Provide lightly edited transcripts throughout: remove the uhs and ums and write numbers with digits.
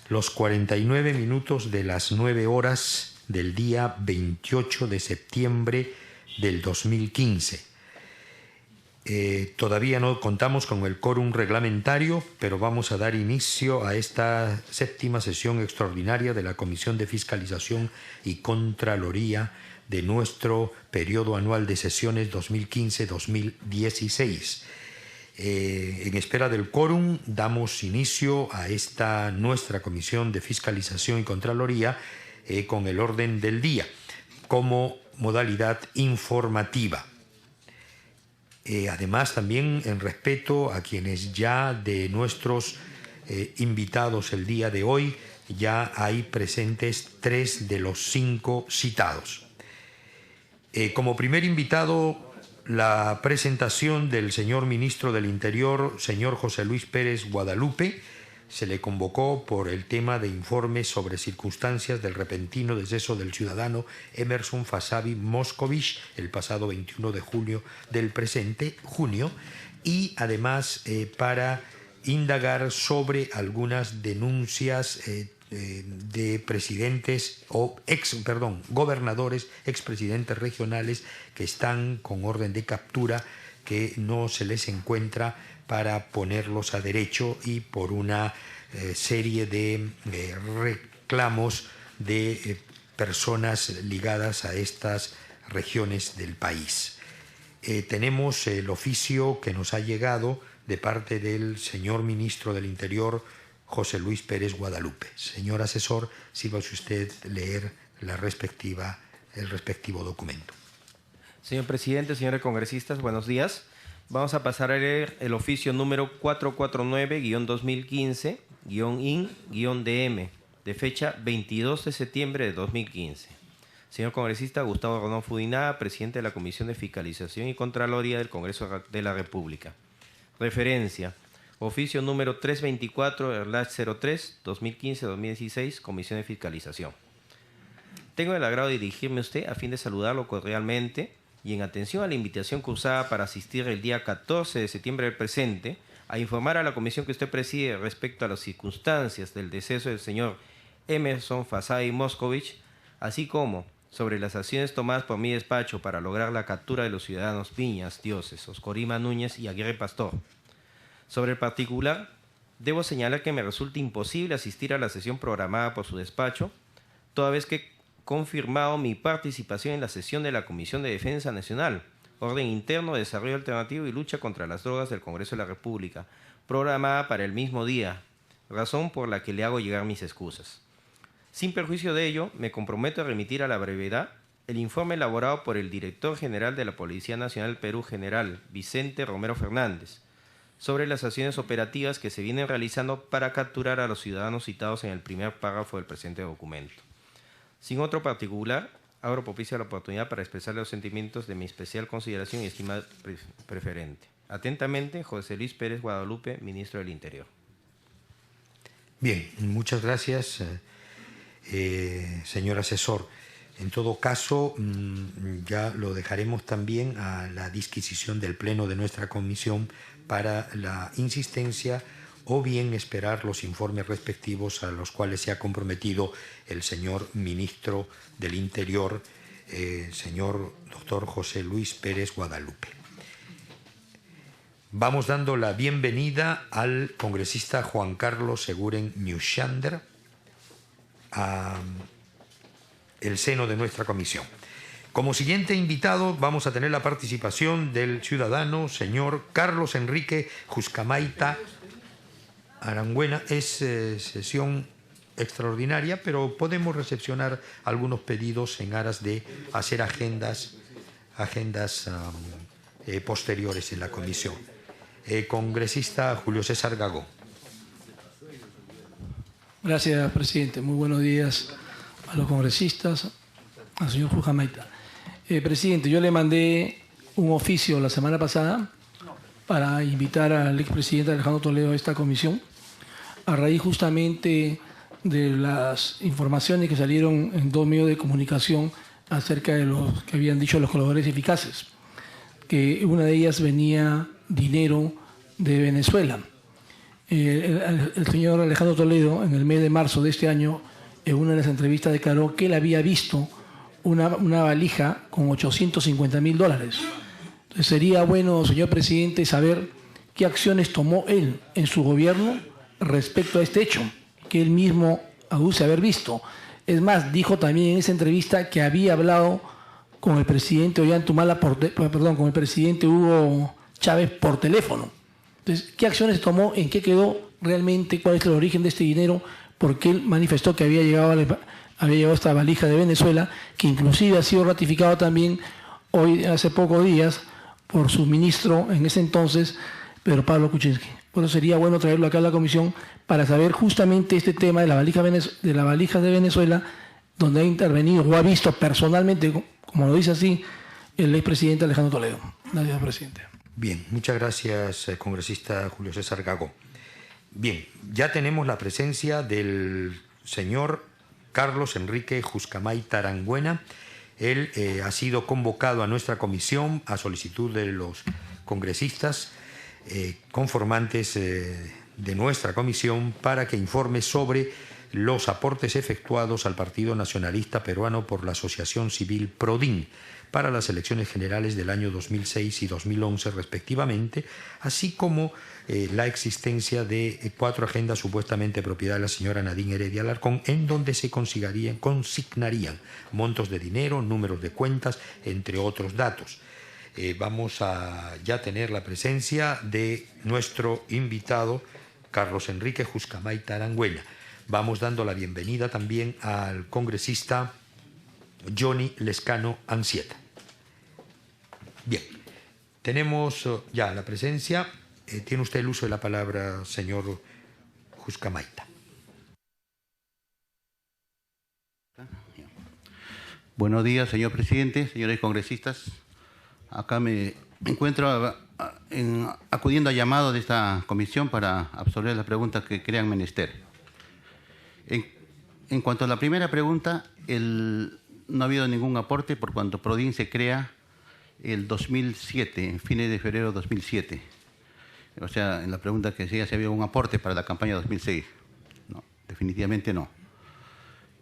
los 49 minutos de las 9 horas del día 28 de septiembre del 2015. Todavía no contamos con el quórum reglamentario, pero vamos a dar inicio a esta séptima sesión extraordinaria de la Comisión de Fiscalización y Contraloría de nuestro periodo anual de sesiones 2015-2016. En espera del quórum, damos inicio a esta nuestra Comisión de Fiscalización y Contraloría con el orden del día, como modalidad informativa. Además, también en respeto a quienes ya de nuestros invitados el día de hoy, ya hay presentes 3 de los 5 citados. Como primer invitado, la presentación del señor Ministro del Interior, señor José Luis Pérez Guadalupe. Se le convocó por el tema de informes sobre circunstancias del repentino deceso del ciudadano Emerson Fasabi Moscovich el pasado 21 de julio del presente junio, y además para indagar sobre algunas denuncias de presidentes o gobernadores, expresidentes regionales que están con orden de captura, que no se les encuentra, para ponerlos a derecho, y por una serie de reclamos de personas ligadas a estas regiones del país. Tenemos el oficio que nos ha llegado de parte del señor Ministro del Interior, José Luis Pérez Guadalupe. Señor asesor, sírvase usted leer el respectivo documento. Señor presidente, señores congresistas, buenos días. Vamos a pasar a leer el oficio número 449-2015-IN-DM, de fecha 22 de septiembre de 2015. Señor congresista Gustavo Rodón Fudinaga, presidente de la Comisión de Fiscalización y Contraloría del Congreso de la República. Referencia: oficio número 324/03-2015-2016, Comisión de Fiscalización. Tengo el agrado de dirigirme a usted a fin de saludarlo cordialmente y en atención a la invitación cursada para asistir el día 14 de septiembre del presente, a informar a la comisión que usted preside respecto a las circunstancias del deceso del señor Emerson Fasabi Moscovich, así como sobre las acciones tomadas por mi despacho para lograr la captura de los ciudadanos Viñas Dioses, Oscorima Núñez y Aguirre Pastor. Sobre el particular, debo señalar que me resulta imposible asistir a la sesión programada por su despacho, toda vez que confirmado mi participación en la sesión de la Comisión de Defensa Nacional, Orden Interno, Desarrollo Alternativo y Lucha contra las Drogas del Congreso de la República, programada para el mismo día, razón por la que le hago llegar mis excusas. Sin perjuicio de ello, me comprometo a remitir a la brevedad el informe elaborado por el Director General de la Policía Nacional del Perú, General Vicente Romero Fernández, sobre las acciones operativas que se vienen realizando para capturar a los ciudadanos citados en el primer párrafo del presente documento. Sin otro particular, abro propicia la oportunidad para expresar los sentimientos de mi especial consideración y estima preferente. Atentamente, José Luis Pérez Guadalupe, Ministro del Interior. Bien, muchas gracias, señor asesor. En todo caso, ya lo dejaremos también a la disquisición del Pleno de nuestra comisión para la insistencia, o bien esperar los informes respectivos a los cuales se ha comprometido el señor Ministro del Interior, señor doctor José Luis Pérez Guadalupe. Vamos dando la bienvenida al congresista Juan Carlos Seguren Neuschänder a el seno de nuestra comisión. Como siguiente invitado vamos a tener la participación del ciudadano señor Carlos Enrique Juscamaita Arangüena. Es sesión extraordinaria, pero podemos recepcionar algunos pedidos en aras de hacer agendas posteriores en la comisión. Congresista Julio César Gago. Gracias, presidente. Muy buenos días a los congresistas, al señor Juscamaita. Presidente, yo le mandé un oficio la semana pasada para invitar al expresidente Alejandro Toledo a esta comisión, a raíz justamente de las informaciones que salieron en 2 medios de comunicación acerca de los que habían dicho los colaboradores eficaces, que una de ellas venía dinero de Venezuela. el señor Alejandro Toledo, en el mes de marzo de este año, en una de las entrevistas declaró que él había visto una valija con $850.000. Entonces sería bueno, señor presidente, saber qué acciones tomó él en su gobierno respecto a este hecho, que él mismo aduce haber visto. Es más, dijo también en esa entrevista que había hablado con el presidente Ollantumala, con el presidente Hugo Chávez por teléfono. Entonces, ¿qué acciones tomó? ¿En qué quedó realmente? ¿Cuál es el origen de este dinero? Porque él manifestó que había llegado esta valija de Venezuela, que inclusive ha sido ratificado también hoy, hace pocos días, por su ministro en ese entonces, Pedro Pablo Kuczynski. Por eso sería bueno traerlo acá a la comisión para saber justamente este tema de la valija de Venezuela, donde ha intervenido o ha visto personalmente, como lo dice así, el expresidente Alejandro Toledo. Gracias, presidente. Bien, muchas gracias, congresista Julio César Gago. Bien, ya tenemos la presencia del señor Carlos Enrique Juscamay Tarangüena. Él ha sido convocado a nuestra comisión a solicitud de los congresistas conformantes de nuestra comisión para que informe sobre los aportes efectuados al Partido Nacionalista Peruano por la Asociación Civil PRODIN para las elecciones generales del año 2006 y 2011 respectivamente, así como la existencia de 4 agendas supuestamente propiedad de la señora Nadine Heredia Alarcón, en donde se consignarían montos de dinero, números de cuentas, entre otros datos. Vamos a ya tener la presencia de nuestro invitado, Carlos Enrique Juscamay Tarangüena. Vamos dando la bienvenida también al congresista Johnny Lescano Ansieta. Bien, tenemos ya la presencia. Tiene usted el uso de la palabra, señor Juscamay. Buenos días, señor presidente, señores congresistas. Acá me encuentro acudiendo a llamado de esta comisión para absorber las preguntas que crean menester. En cuanto a la primera pregunta, no ha habido ningún aporte por cuanto PRODIN se crea el 2007, en fines de febrero de 2007. O sea, en la pregunta que decía si había un aporte para la campaña 2006. No, definitivamente no.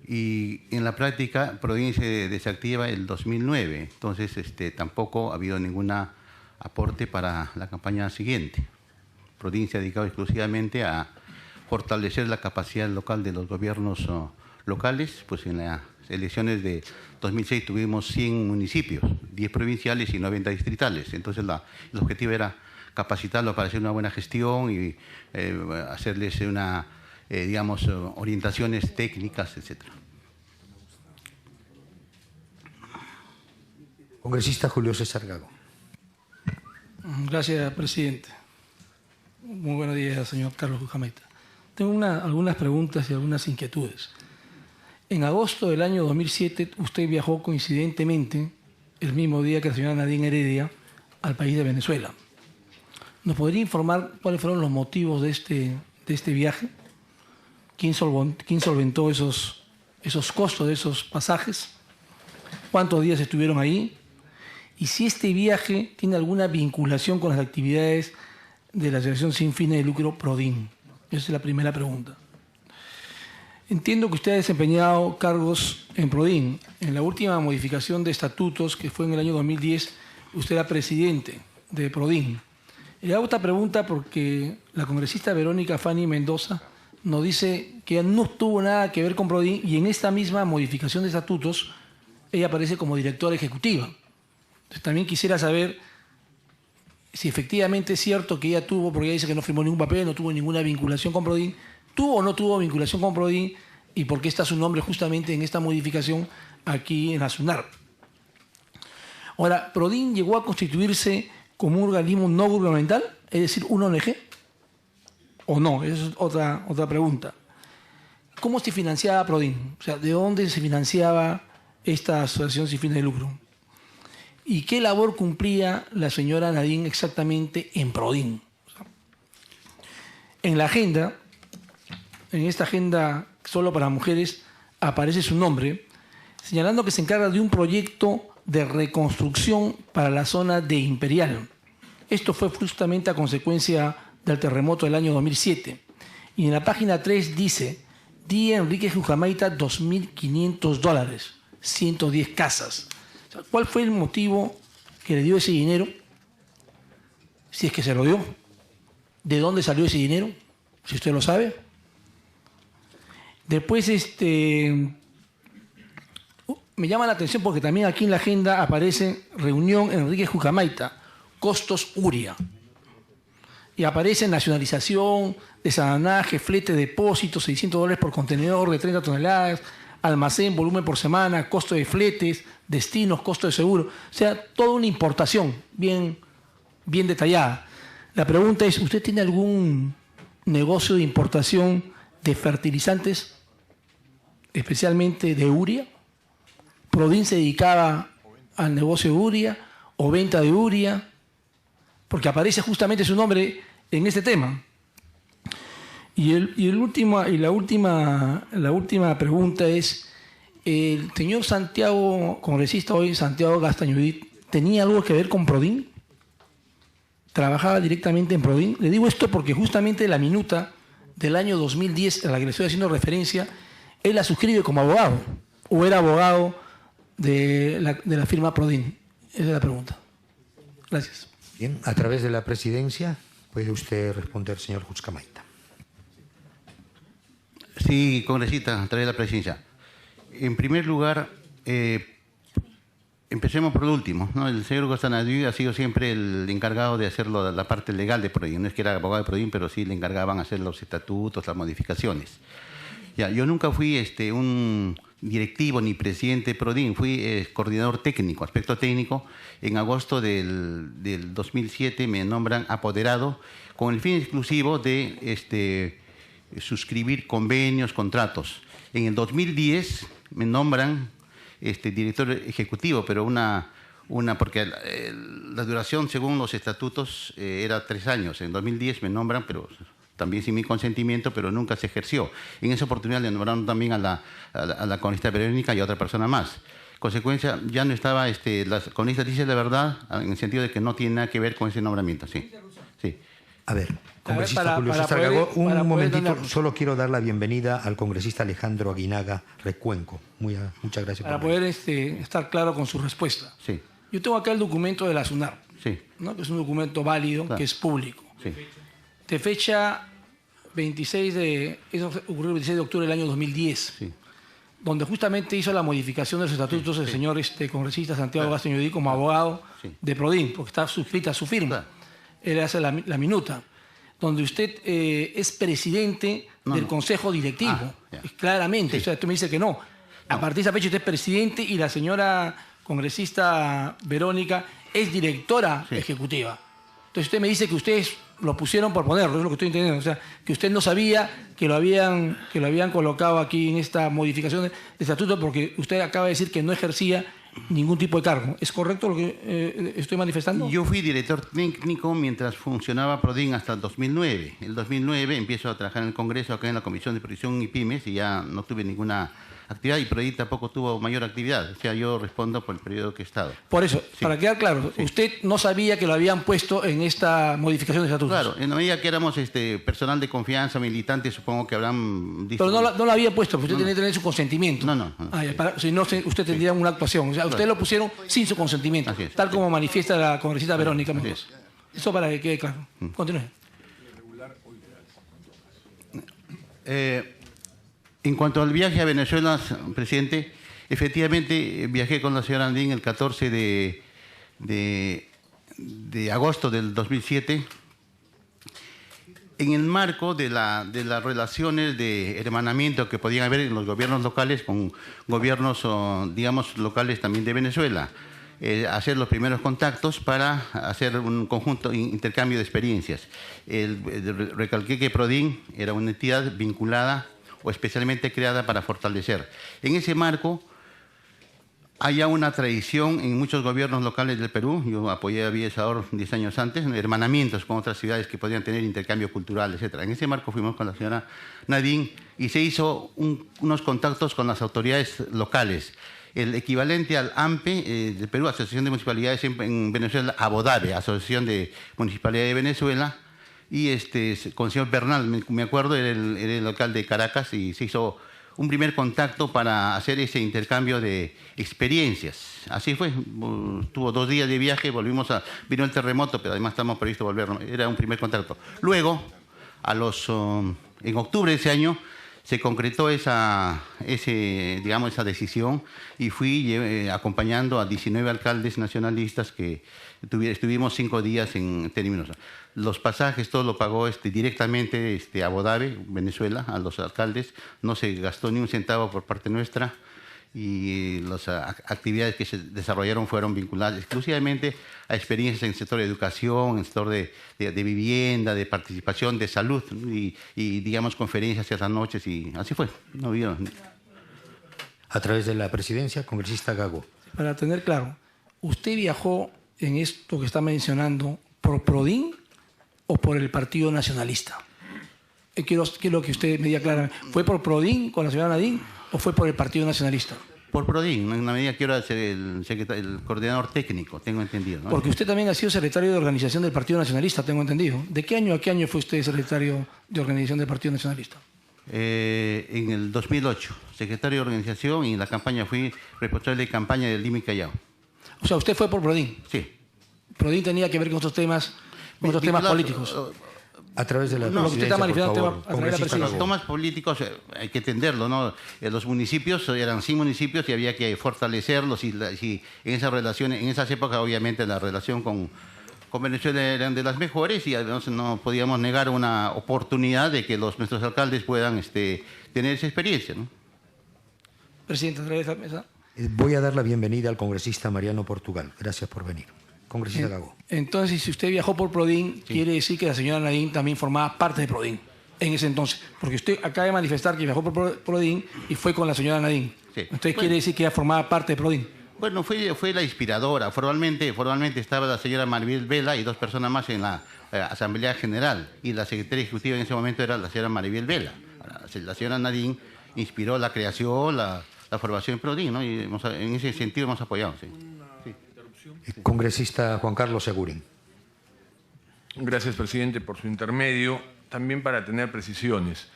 Y en la práctica, PRODIN se desactiva el 2009, entonces tampoco ha habido ningún aporte para la campaña siguiente. PRODIN se ha dedicado exclusivamente a fortalecer la capacidad local de los gobiernos locales. Pues en las elecciones de 2006 tuvimos 100 municipios, 10 provinciales y 90 distritales. Entonces el objetivo era capacitarlos para hacer una buena gestión y hacerles digamos, orientaciones técnicas, etc. Congresista Julio César Gago. Gracias, presidente. Muy buenos días, señor Carlos Juscamay. Tengo algunas preguntas y algunas inquietudes. En agosto del año 2007, usted viajó coincidentemente, el mismo día que la señora Nadine Heredia, al país de Venezuela. ¿Nos podría informar cuáles fueron los motivos de este viaje? ¿Quién solventó esos costos de esos pasajes? ¿Cuántos días estuvieron ahí? Y si este viaje tiene alguna vinculación con las actividades de la Asociación Sin Fines de Lucro PRODIN. Esa es la primera pregunta. Entiendo que usted ha desempeñado cargos en PRODIN. En la última modificación de estatutos, que fue en el año 2010, usted era presidente de PRODIN. Le hago esta pregunta porque la congresista Verónica Fanny Mendoza nos dice que no tuvo nada que ver con PRODIN y en esta misma modificación de estatutos ella aparece como directora ejecutiva. Entonces, también quisiera saber si efectivamente es cierto que ella tuvo, porque ella dice que no firmó ningún papel, no tuvo ninguna vinculación con PRODIN, tuvo o no tuvo vinculación con PRODIN y por qué está su nombre justamente en esta modificación aquí en la SUNAR. Ahora, ¿PRODIN llegó a constituirse como un organismo no gubernamental, es decir, una ONG? ¿O no? Esa es otra pregunta. ¿Cómo se financiaba PRODIN? O sea, ¿de dónde se financiaba esta asociación sin fines de lucro? ¿Y qué labor cumplía la señora Nadine exactamente en PRODIN? En la agenda, en esta agenda solo para mujeres, aparece su nombre, señalando que se encarga de un proyecto de reconstrucción para la zona de Imperial. Esto fue justamente a consecuencia del terremoto del año 2007. Y en la página 3 dice, Día Enrique Jujamaita, $2.500, 110 casas. O sea, ¿cuál fue el motivo que le dio ese dinero? Si es que se lo dio. ¿De dónde salió ese dinero? Si usted lo sabe. Después, me llama la atención porque también aquí en la agenda aparece reunión Enrique Jujamaita, costos URIA. Y aparece nacionalización, desalanaje, flete, depósito, $600 por contenedor de 30 toneladas, almacén, volumen por semana, costo de fletes, destinos, costo de seguro. O sea, toda una importación bien detallada. La pregunta es, ¿usted tiene algún negocio de importación de fertilizantes, especialmente de urea? ¿Prodin se dedicaba al negocio de urea o venta de urea? Porque aparece justamente su nombre en este tema. La última pregunta es, ¿el señor Santiago, congresista hoy, Santiago Gastañudí, tenía algo que ver con Prodin? ¿Trabajaba directamente en Prodin? Le digo esto porque justamente la minuta del año 2010, a la que le estoy haciendo referencia, él la suscribe como abogado, o era abogado de la firma Prodin. Esa es la pregunta. Gracias. Bien, a través de la presidencia puede usted responder, señor Jujamaita. Sí, congresista, a través de la presidencia. En primer lugar, empecemos por lo último, ¿no? El señor Gastañudí ha sido siempre el encargado de hacer la parte legal de Prodin. No es que era abogado de Prodin, pero sí le encargaban hacer los estatutos, las modificaciones. Ya, yo nunca fui un directivo ni presidente de Prodin, fui coordinador técnico, aspecto técnico. En agosto del 2007 me nombran apoderado con el fin exclusivo de suscribir convenios, contratos. En el 2010 me nombran director ejecutivo, pero porque la duración según los estatutos era 3 años. En 2010 me nombran, pero también sin mi consentimiento, pero nunca se ejerció. En esa oportunidad le nombraron también a la congresista Verónica y a otra persona más. Consecuencia, ya no estaba, la congresista dice la verdad, en el sentido de que no tiene nada que ver con ese nombramiento. Sí. Sí. A ver, congresista Julio César Gago, un momentito, solo quiero dar la bienvenida al congresista Alejandro Aguinaga Recuenco. Muchas gracias. Para poder estar claro con su respuesta. Sí. Yo tengo acá el documento de la SUNAR, sí, ¿no? Que es un documento válido, claro, que es público. Sí. De fecha 26 eso ocurrió el 26 de octubre del año 2010, sí, donde justamente hizo la modificación de los estatutos del señor congresista Santiago Gastañudí como abogado de Prodin, porque está suscrita su firma. Claro. Él hace la minuta, donde usted es presidente del consejo directivo, claramente. Sí. O sea, tú me dices que no. A partir de esa fecha usted es presidente y la señora congresista Verónica es directora ejecutiva. Entonces usted me dice que ustedes lo pusieron por ponerlo, es lo que estoy entendiendo. O sea, que usted no sabía que lo habían colocado aquí en esta modificación de estatuto porque usted acaba de decir que no ejercía ningún tipo de cargo. ¿Es correcto lo que estoy manifestando? Yo fui director técnico mientras funcionaba Prodin hasta el 2009. En el 2009 empiezo a trabajar en el Congreso, acá en la Comisión de Previsión y Pymes, y ya no tuve ninguna actividad, y Prodin tampoco tuvo mayor actividad. O sea, yo respondo por el periodo que he estado. Por eso, sí, para quedar claro, sí, usted no sabía que lo habían puesto en esta modificación de estatutos. Claro, en la medida que éramos personal de confianza, militantes, supongo que habrán dicho... Pero no lo había puesto, porque usted tenía que tener su consentimiento. No. Si no, usted tendría una actuación. O sea, usted lo pusieron sin su consentimiento, tal como manifiesta la congresista Verónica Mendoza. Eso para que quede claro. Continúe. En cuanto al viaje a Venezuela, presidente, efectivamente viajé con la señora Andín el 14 de agosto del 2007 en el marco de las relaciones de hermanamiento que podían haber en los gobiernos locales con gobiernos, digamos, locales también de Venezuela. Hacer los primeros contactos para hacer un conjunto intercambio de experiencias. Recalqué que Prodin era una entidad vinculada o especialmente creada para fortalecer. En ese marco, hay ya una tradición en muchos gobiernos locales del Perú, yo apoyé a Villa El Salvador 10 años antes, hermanamientos con otras ciudades que podían tener intercambio cultural, etc. En ese marco fuimos con la señora Nadine y se hizo unos contactos con las autoridades locales. El equivalente al AMPE de Perú, Asociación de Municipalidades en Venezuela, ABODAVE, Asociación de Municipalidades de Venezuela, y con el señor Bernal, me acuerdo, era el alcalde de Caracas, y se hizo un primer contacto para hacer ese intercambio de experiencias. Así fue, tuvo 2 días de viaje, vino el terremoto, pero además estamos previstos volver, era un primer contacto. Luego, en octubre de ese año, se concretó esa decisión, y fui acompañando a 19 alcaldes nacionalistas que estuvimos 5 días en términos. Los pasajes, todo lo pagó directamente a Abu Dhabi, Venezuela, a los alcaldes. No se gastó ni un centavo por parte nuestra, y las actividades que se desarrollaron fueron vinculadas exclusivamente a experiencias en el sector de educación, en el sector de vivienda, de participación, de salud, y digamos, conferencias ciertas noches, y así fue. No vieron. A través de la presidencia, congresista Gago. Para tener claro, ¿usted viajó en esto que está mencionando por PRODIN o por el Partido Nacionalista? Quiero que usted me diga claramente, ¿fue por PRODIN con la señora Nadine o fue por el Partido Nacionalista? Por PRODIN, en una medida quiero ser el coordinador técnico, tengo entendido, ¿no? Porque usted también ha sido secretario de organización del Partido Nacionalista, tengo entendido. ¿De qué año a qué año fue usted secretario de organización del Partido Nacionalista? En el 2008, secretario de organización, y en la campaña fui responsable de campaña del Lima y Callao. O sea, usted fue por PRODIN. Sí. PRODIN tenía que ver con otros temas políticos. A través de la lo que usted está manifestando a través de la presidencia. Los temas políticos hay que entenderlo, ¿no? Los municipios eran 100 municipios y había que fortalecerlos, y en esas relaciones, en esas épocas obviamente la relación con Venezuela eran de las mejores, y además no podíamos negar una oportunidad de que nuestros alcaldes puedan tener esa experiencia, ¿no? Presidente, a través de esta mesa. Voy a dar la bienvenida al congresista Mariano Portugal. Gracias por venir. Congresista Gago. Entonces, si usted viajó por PRODIN, sí, quiere decir que la señora Nadine también formaba parte de PRODIN en ese entonces. Porque usted acaba de manifestar que viajó por PRODIN y fue con la señora Nadine. Sí. Entonces, quiere decir que ella formaba parte de PRODIN. Bueno, fue la inspiradora. Formalmente estaba la señora Maribel Vela y 2 personas más en la Asamblea General. Y la secretaria ejecutiva en ese momento era la señora Maribel Vela. La señora Nadine inspiró la creación, la formación de PRODIN, ¿no? Y en ese sentido hemos apoyado, sí. Congresista Juan Carlos Segurín. Gracias, presidente, por su intermedio. También para tener precisiones.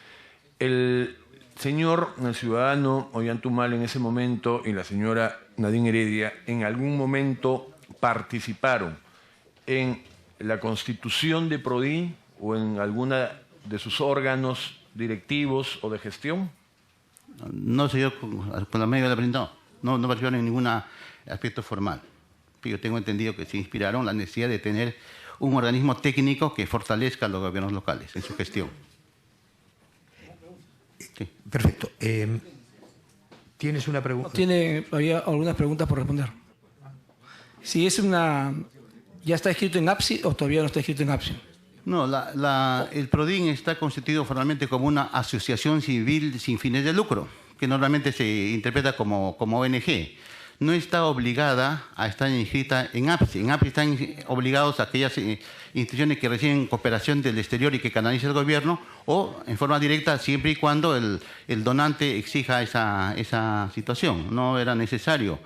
El ciudadano Ollantumal en ese momento y la señora Nadine Heredia en algún momento participaron en la constitución de PRODIN o en alguna de sus órganos directivos o de gestión. No sé, yo con la media de la no participaron en ningún aspecto formal. Yo tengo entendido que se inspiraron la necesidad de tener un organismo técnico que fortalezca a los gobiernos locales en su gestión. Sí. Perfecto. ¿Tienes una pregunta? Había algunas preguntas por responder. Si es ¿ya está escrito en APSI o todavía no está escrito en APSI? No, el PRODIN está constituido formalmente como una asociación civil sin fines de lucro, que normalmente se interpreta como ONG. No está obligada a estar inscrita en APSI. En APSI están obligados a aquellas instituciones que reciben cooperación del exterior y que canaliza el gobierno, o en forma directa, siempre y cuando el donante exija esa situación. No era necesario.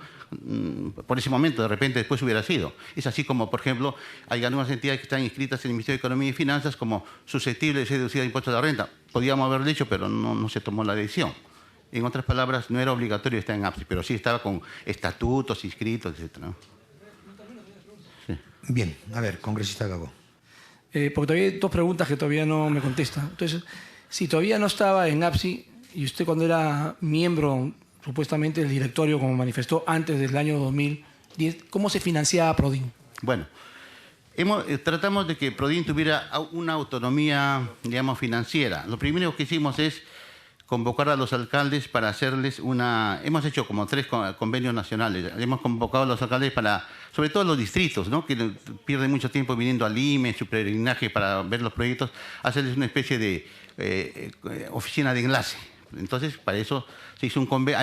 Por ese momento, de repente después hubiera sido. Es así como, por ejemplo, hay algunas entidades que están inscritas en el Ministerio de Economía y Finanzas como susceptibles de ser deducidas de impuestos a la renta. Podíamos haberlo dicho, pero no se tomó la decisión. En otras palabras, no era obligatorio estar en APSI, pero sí estaba con estatutos, inscritos, etc., ¿no? Sí. Bien, a ver, congresista Gago. Porque todavía hay 2 preguntas que todavía no me contesta. Entonces, si todavía no estaba en APSI, y usted cuando era miembro, supuestamente, del directorio, como manifestó antes del año 2010, ¿cómo se financiaba PRODIN? Bueno, tratamos de que PRODIN tuviera una autonomía, digamos, financiera. Lo primero que hicimos es convocar a los alcaldes para hacerles hemos hecho como 3 convenios nacionales. Hemos convocado a los alcaldes sobre todo los distritos, ¿no?, que pierden mucho tiempo viniendo al IME, su peregrinaje para ver los proyectos, hacerles una especie de oficina de enlace. Entonces, para eso se hizo un convenio.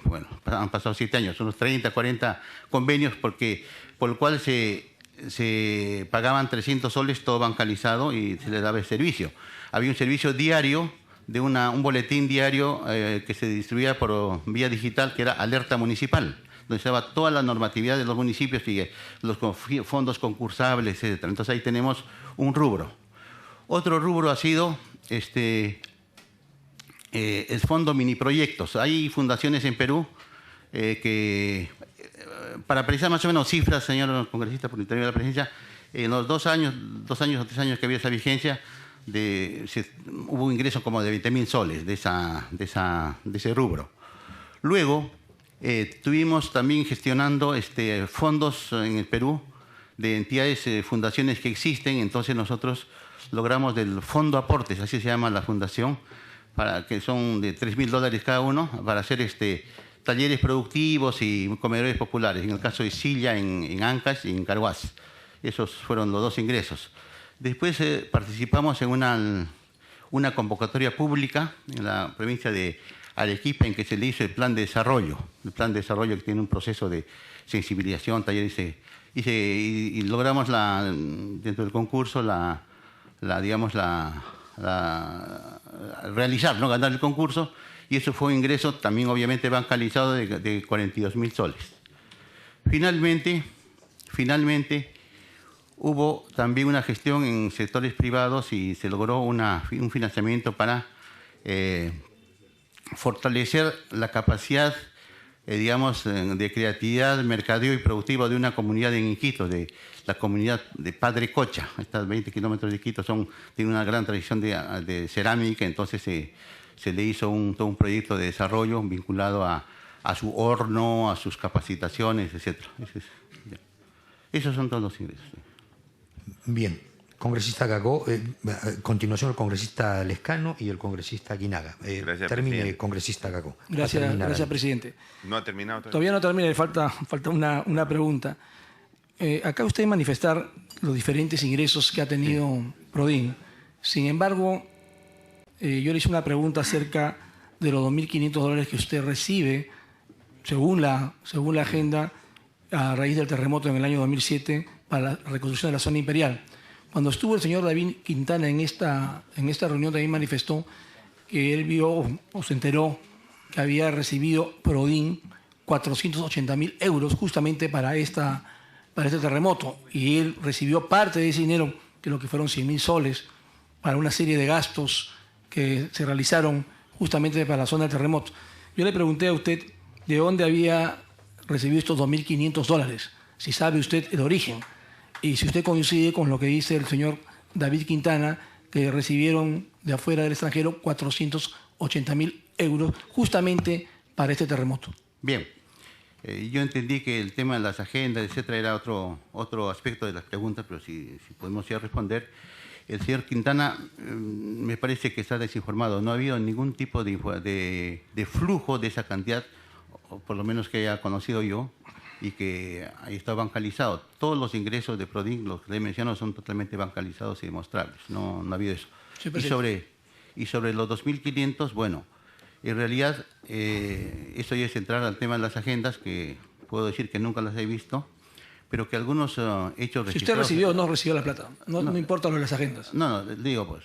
Bueno, han pasado 7 años, unos 30, 40 convenios, por el cual se pagaban 300 soles, todo bancalizado, y se les daba el servicio. Había un servicio diario, un boletín diario que se distribuía por vía digital, que era Alerta Municipal, donde estaba toda la normatividad de los municipios y los fondos concursables, etc. Entonces ahí tenemos un rubro. Otro rubro ha sido el fondo mini proyectos. Hay fundaciones en Perú para precisar más o menos cifras, señor congresista, por intermedio de la presidencia, en los 2 años o 3 años que había esa vigencia, hubo un ingreso como de 20.000 soles de ese rubro. Luego, estuvimos también gestionando fondos en el Perú de entidades, fundaciones que existen. Entonces nosotros logramos del Fondo Aportes, así se llama la fundación, que son de $3.000 cada uno, para hacer talleres productivos y comedores populares. En el caso de Silla, en Ancash y en Carhuaz. Esos fueron los 2 ingresos. Después participamos en una convocatoria pública en la provincia de Arequipa, en que se le hizo el plan de desarrollo. El plan de desarrollo que tiene un proceso de sensibilización, talleres, y logramos dentro del concurso realizar, ¿no? Ganar el concurso, y eso fue un ingreso también obviamente bancalizado de 42.000 soles. Finalmente, hubo también una gestión en sectores privados y se logró un financiamiento para fortalecer la capacidad, de creatividad, mercadeo y productiva de una comunidad en Iquitos, de la comunidad de Padre Cocha. Estas 20 kilómetros de Iquitos tienen una gran tradición de cerámica. Entonces se le hizo todo un proyecto de desarrollo vinculado a su horno, a sus capacitaciones, etc. Esos son todos los ingresos. Bien, congresista Gagó, a continuación el congresista Lescano y el congresista Aguinaga. Gracias, Termine, presidente. congresista Gagó. Gracias, presidente. ¿No ha terminado Todavía no termina, le falta una pregunta. Acá usted manifestar los diferentes ingresos que ha tenido Prodin. Sin embargo, yo le hice una pregunta acerca de los $2.500 que usted recibe, según la agenda, a raíz del terremoto en el año 2007, para la reconstrucción de la zona imperial. Cuando estuvo el señor David Quintana en esta reunión, también manifestó que él vio o se enteró que había recibido Prodin 480.000 euros justamente para este terremoto, y él recibió parte de ese dinero, que lo que fueron 100.000 soles, para una serie de gastos que se realizaron justamente para la zona del terremoto. Yo le pregunté a usted de dónde había recibido estos $2.500, si sabe usted el origen, y si usted coincide con lo que dice el señor David Quintana, que recibieron de afuera del extranjero 480.000 euros justamente para este terremoto. Bien, yo entendí que el tema de las agendas, etcétera, era otro aspecto de las preguntas, pero si podemos ya responder. El señor Quintana me parece que está desinformado. No ha habido ningún tipo de flujo de esa cantidad, o por lo menos que haya conocido yo, y que ahí está bancalizado. Todos los ingresos de Prodin, los que le menciono, son totalmente bancalizados y demostrables. No ha habido eso. Sí, y sobre los 2.500, bueno, en realidad eso ya es entrar al tema de las agendas, que puedo decir que nunca las he visto, pero que algunos hechos registrados... Si usted recibió o no recibió la plata, no importa lo de las agendas. No, digo,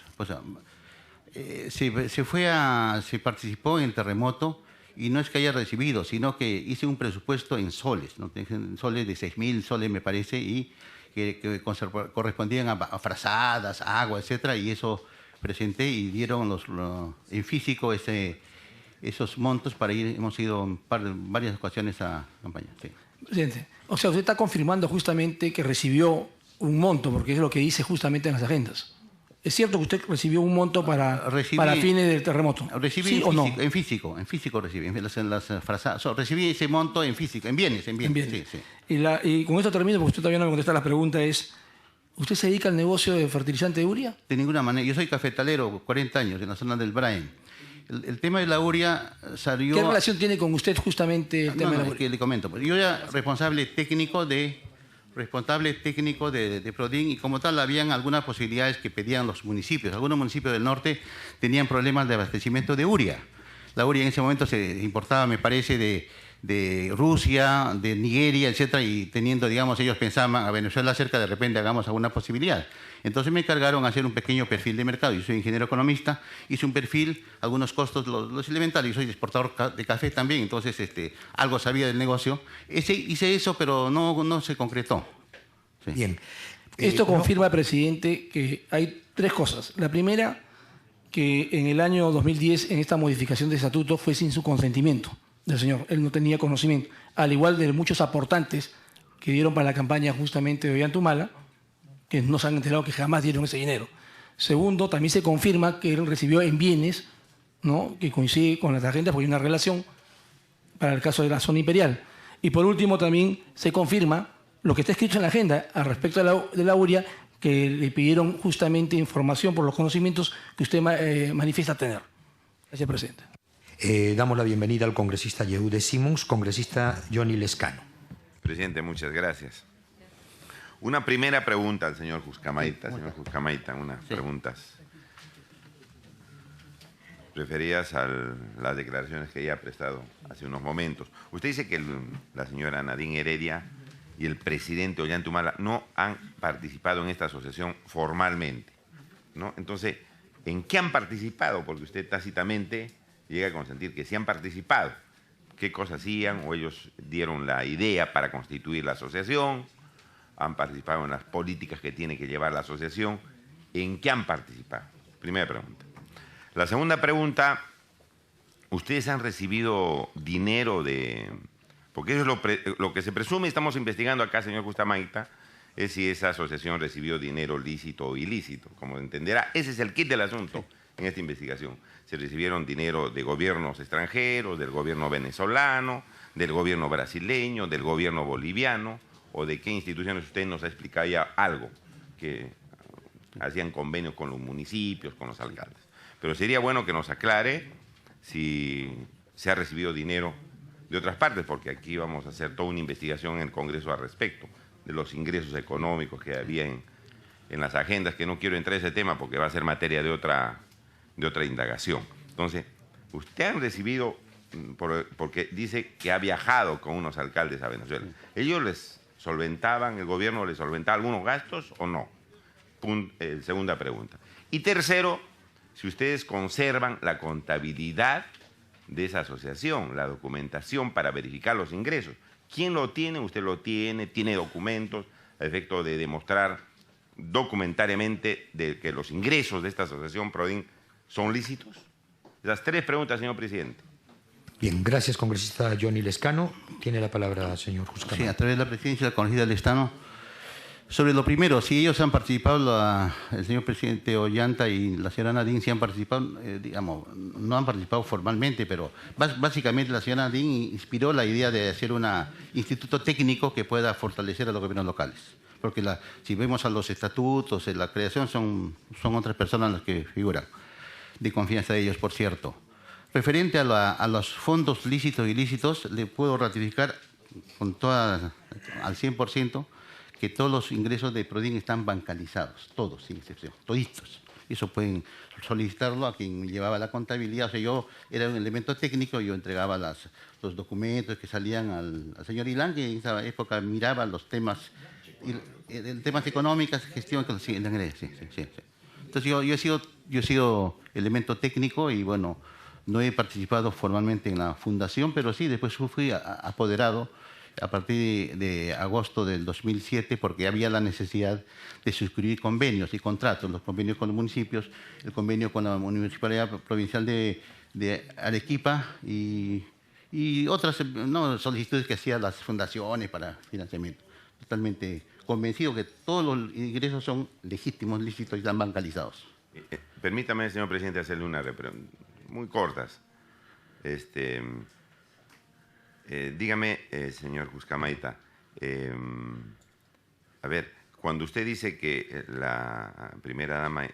se participó en el terremoto, y no es que haya recibido, sino que hice un presupuesto en soles, ¿no? Soles de 6.000 soles, me parece, y que correspondían a frazadas, agua, etcétera, y eso presenté y dieron en físico esos montos para ir. Hemos ido en varias ocasiones a campaña. Sí. Presidente, o sea, usted está confirmando justamente que recibió un monto, porque es lo que dice justamente en las agendas. ¿Es cierto que usted recibió un monto para fines del terremoto? Recibí ¿Sí o no? En físico recibí. Recibí ese monto en físico, en bienes. Sí, sí. Y con esto termino, porque usted todavía no me contesta la pregunta, ¿usted se dedica al negocio de fertilizante de urea? De ninguna manera. Yo soy cafetalero, 40 años, en la zona del Brain. El tema de la urea salió... ¿Qué relación tiene con usted justamente el tema de la urea? Es que le comento. Yo era responsable técnico de Prodin, y como tal habían algunas posibilidades que pedían los municipios. Algunos municipios del norte tenían problemas de abastecimiento de urea. La urea en ese momento se importaba, me parece, de Rusia, de Nigeria, etcétera, y teniendo, digamos, ellos pensaban a Venezuela cerca, de repente hagamos alguna posibilidad. Entonces me encargaron hacer un pequeño perfil de mercado. Yo soy ingeniero economista, hice un perfil, algunos costos, los elementales. Yo soy exportador de café también, entonces algo sabía del negocio. Hice eso, pero no se concretó. Sí. Bien. Esto confirma, presidente, que hay tres cosas. La primera, que en el año 2010, en esta modificación de estatuto, fue sin su consentimiento del señor. Él no tenía conocimiento. Al igual de muchos aportantes que dieron para la campaña justamente de Ollantumala, que no se han enterado que jamás dieron ese dinero. Segundo, también se confirma que él recibió en bienes, ¿no?, que coincide con las agendas, porque hay una relación para el caso de la zona imperial. Y por último, también se confirma lo que está escrito en la agenda al respecto de la URIA, que le pidieron justamente información por los conocimientos que usted manifiesta tener. Gracias, presidente. Damos la bienvenida al congresista Yehude Simons, congresista Johnny Lescano. Presidente, muchas gracias. Una primera pregunta al señor Juscamaita. Señor Juscamaita, unas preguntas referidas a las declaraciones que ella ha prestado hace unos momentos. Usted dice que la señora Nadine Heredia y el presidente Ollantumala no han participado en esta asociación formalmente, ¿no? Entonces, ¿en qué han participado? Porque usted tácitamente llega a consentir que sí han participado. ¿Qué cosas hacían? ¿O ellos dieron la idea para constituir la asociación? ¿Han participado en las políticas que tiene que llevar la asociación? ¿En qué han participado? Primera pregunta. La segunda pregunta, ¿ustedes han recibido dinero de...? Porque eso es lo que se presume, estamos investigando acá, señor Juscamaita, es si esa asociación recibió dinero lícito o ilícito. Como entenderá, ese es el kit del asunto en esta investigación. Se recibieron dinero de gobiernos extranjeros, del gobierno venezolano, del gobierno brasileño, del gobierno boliviano, o de qué instituciones usted nos ha explicado ya algo, que hacían convenios con los municipios, con los alcaldes. Pero sería bueno que nos aclare si se ha recibido dinero de otras partes, porque aquí vamos a hacer toda una investigación en el Congreso al respecto, de los ingresos económicos que había en las agendas, que no quiero entrar en ese tema porque va a ser materia de otra indagación. Entonces, usted ha recibido, porque dice que ha viajado con unos alcaldes a Venezuela. ¿Ellos les solventaban, el gobierno les solventaba algunos gastos o no? Segunda pregunta. Y tercero, si ustedes conservan la contabilidad de esa asociación, la documentación para verificar los ingresos. ¿Quién lo tiene? ¿Usted lo tiene? ¿Tiene documentos a efecto de demostrar documentariamente de que los ingresos de esta asociación PRODIN son lícitos? Las tres preguntas, señor presidente. Bien, gracias, congresista Johnny Lescano. Tiene la palabra, señor Juscamaita. Sí, a través de la presidencia del congresista Lescano. Sobre lo primero, si ellos han participado, el señor presidente Ollanta y la señora Nadine, si han participado, digamos, no han participado formalmente, pero básicamente la señora Nadine inspiró la idea de hacer un instituto técnico que pueda fortalecer a los gobiernos locales. Porque si vemos a los estatutos, la creación, son otras personas las que figuran, de confianza de ellos, por cierto. Referente a los fondos lícitos y ilícitos, le puedo ratificar al 100%, que todos los ingresos de PRODIN están bancarizados, todos, sin excepción, toditos. Eso pueden solicitarlo a quien llevaba la contabilidad. O sea, yo era un elemento técnico, yo entregaba los documentos que salían al señor Ilan, que en esa época miraba los temas económicos, gestión, sí. Entonces yo he sido elemento técnico y bueno, no he participado formalmente en la fundación, pero sí, después fui apoderado a partir de agosto del 2007, porque había la necesidad de suscribir convenios y contratos, los convenios con los municipios, el convenio con la Municipalidad Provincial de Arequipa y otras solicitudes que hacían las fundaciones para financiamiento. Totalmente convencido que todos los ingresos son legítimos, lícitos y están bancarizados. Permítame, señor presidente, hacerle una muy cortas. Dígame, señor Juscamaita, a ver, cuando usted dice que la primera dama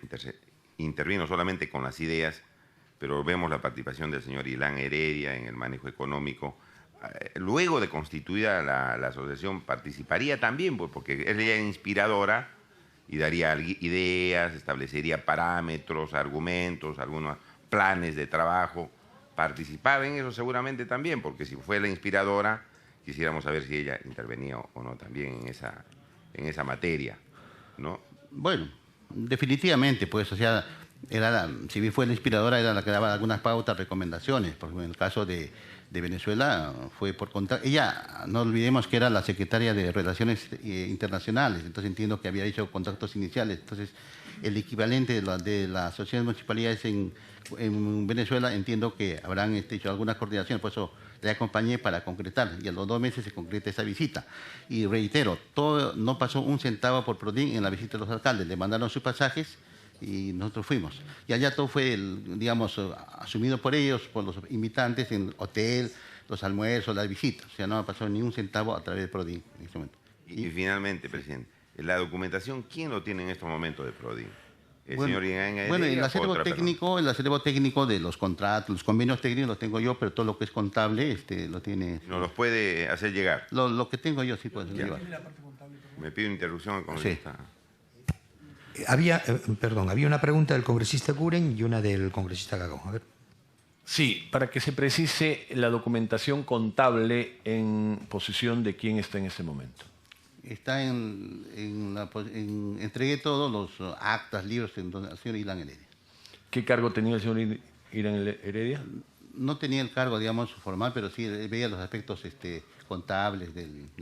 intervino solamente con las ideas, pero vemos la participación del señor Ilan Heredia en el manejo económico, luego de constituida la asociación, ¿participaría también? Pues porque es ella inspiradora y daría ideas, establecería parámetros, argumentos, algunos planes de trabajo. Participaba en eso seguramente también, porque si fue la inspiradora, quisiéramos saber si ella intervenía o no también en esa materia, ¿no? Bueno, definitivamente, pues, o sea, si bien fue la inspiradora, era la que daba algunas pautas, recomendaciones, porque en el caso de Venezuela fue por contra. Ella, no olvidemos que era la secretaria de Relaciones Internacionales, entonces entiendo que había hecho contactos iniciales. Entonces, el equivalente de las sociedades municipalidades en Venezuela, entiendo que habrán hecho algunas coordinaciones, por eso le acompañé para concretar, y a los 2 meses se concreta esa visita. Y reitero, no pasó un centavo por PRODIN en la visita de los alcaldes, le mandaron sus pasajes y nosotros fuimos. Y allá todo fue, digamos, asumido por ellos, por los invitantes, en hotel, los almuerzos, las visitas. O sea, no ha pasado ni un centavo a través de PRODIN en este momento. Y finalmente, presidente, la documentación, ¿quién lo tiene en estos momentos de PRODIN? ¿El Bueno, señor Ian Heredia bueno, el o acervo otra técnico de los contratos, los convenios técnicos los tengo yo, pero todo lo que es contable lo tiene... persona? ¿Nos los puede hacer llegar? Lo que tengo yo sí puedo llevar. Me pido interrupción al congresista. Había una pregunta del congresista Guren y una del congresista Gagó. A ver. Sí, para que se precise la documentación contable en posesión de quién está en ese momento. Está entregué todos los actas, libros en donde al señor Ilan Heredia. ¿Qué cargo tenía el señor Iran Heredia? No tenía el cargo, digamos, formal, pero sí veía los aspectos contables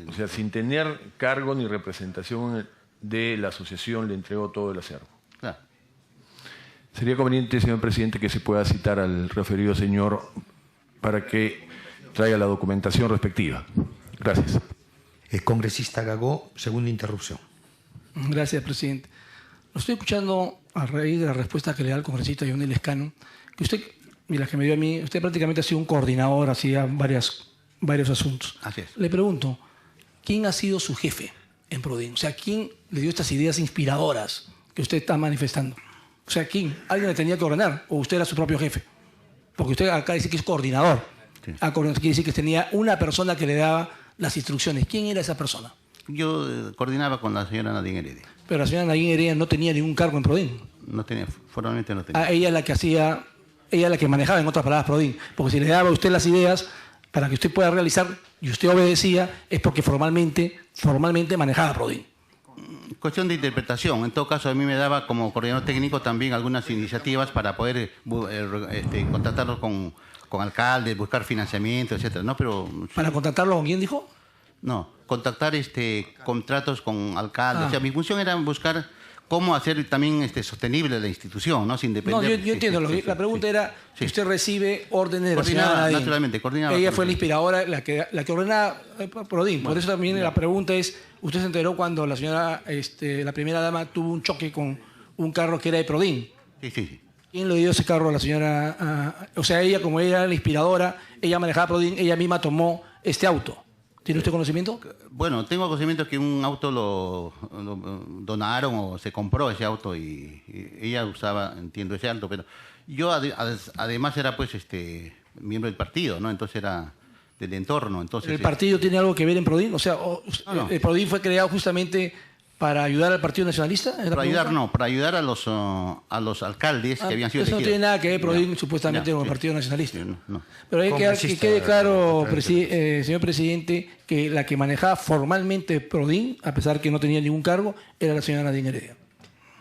O sea, sin tener cargo ni representación de la asociación, le entregó todo el acervo. Claro. Sería conveniente, señor presidente, que se pueda citar al referido señor para que traiga la documentación respectiva. Gracias. El congresista Gagó, segunda interrupción. Gracias, presidente. Lo estoy escuchando a raíz de la respuesta que le da el congresista Johnny Lescano, que usted, y la que me dio a mí, usted prácticamente ha sido un coordinador, hacía varios asuntos. Así es. Le pregunto, ¿quién ha sido su jefe en PRODIN? O sea, ¿quién le dio estas ideas inspiradoras que usted está manifestando? O sea, ¿quién? ¿Alguien le tenía que ordenar o usted era su propio jefe? Porque usted acá dice que es coordinador. Sí. Quiere decir que tenía una persona que le daba las instrucciones. ¿Quién era esa persona? Yo coordinaba con la señora Nadine Heredia. Pero la señora Nadine Heredia no tenía ningún cargo en PRODIN. No tenía, formalmente no tenía. Ella es la que hacía, ella es la que manejaba, en otras palabras, PRODIN. Porque si le daba a usted las ideas para que usted pueda realizar y usted obedecía, es porque formalmente manejaba PRODIN. Cuestión de interpretación. En todo caso, a mí me daba como coordinador técnico también algunas iniciativas para poder contactarlos con alcaldes, buscar financiamiento, etcétera. ¿No? Pero, ¿Para contactarlo con quién dijo? No, contactar contratos con alcaldes. O sea, mi función era buscar cómo hacer también sostenible la institución, ¿no? Sin depender. No, yo entiendo. La pregunta era que usted recibe órdenes de la señora Nadine. Naturalmente, coordinaba. Ella fue la inspiradora, la que ordenaba PRODIN. Por eso también la pregunta es, ¿usted se enteró cuando la señora, la primera dama, tuvo un choque con un carro que era de PRODIN? Sí. ¿Quién le dio ese carro a la señora? O sea, ella, como ella era la inspiradora, ella manejaba PRODIN, ella misma tomó este auto. ¿Tiene usted conocimiento? Bueno, tengo conocimiento que un auto lo donaron o se compró ese auto y ella usaba, entiendo, ese auto, pero yo además era miembro del partido, ¿no? Entonces era del entorno. Entonces, ¿El partido tiene algo que ver en PRODIN? O sea, no. ¿el PRODIN fue creado justamente para ayudar al Partido Nacionalista? Para ayudar a los alcaldes que habían sido eso elegidos. No tiene nada que ver PRODIN supuestamente con el sí. Partido Nacionalista. No. Pero hay que quede claro, señor presidente, que la que manejaba formalmente PRODIN, a pesar que no tenía ningún cargo, era la señora Nadine Heredia.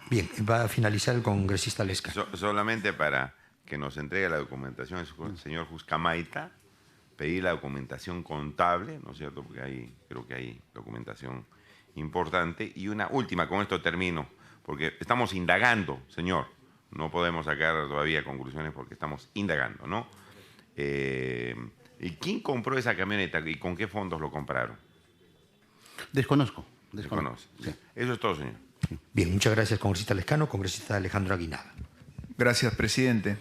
Bien, va a finalizar el congresista Lesca. Solamente para que nos entregue la documentación el señor Juscamaita, pedir la documentación contable, ¿no es cierto? Porque creo que hay documentación importante. Y una última, con esto termino, porque estamos indagando, señor. No podemos sacar todavía conclusiones porque estamos indagando, ¿no? ¿Y quién compró esa camioneta y con qué fondos lo compraron? Desconozco. Sí. Eso es todo, señor. Bien, muchas gracias, congresista Lescano. Congresista Alejandro Aguinaga. Gracias, presidente.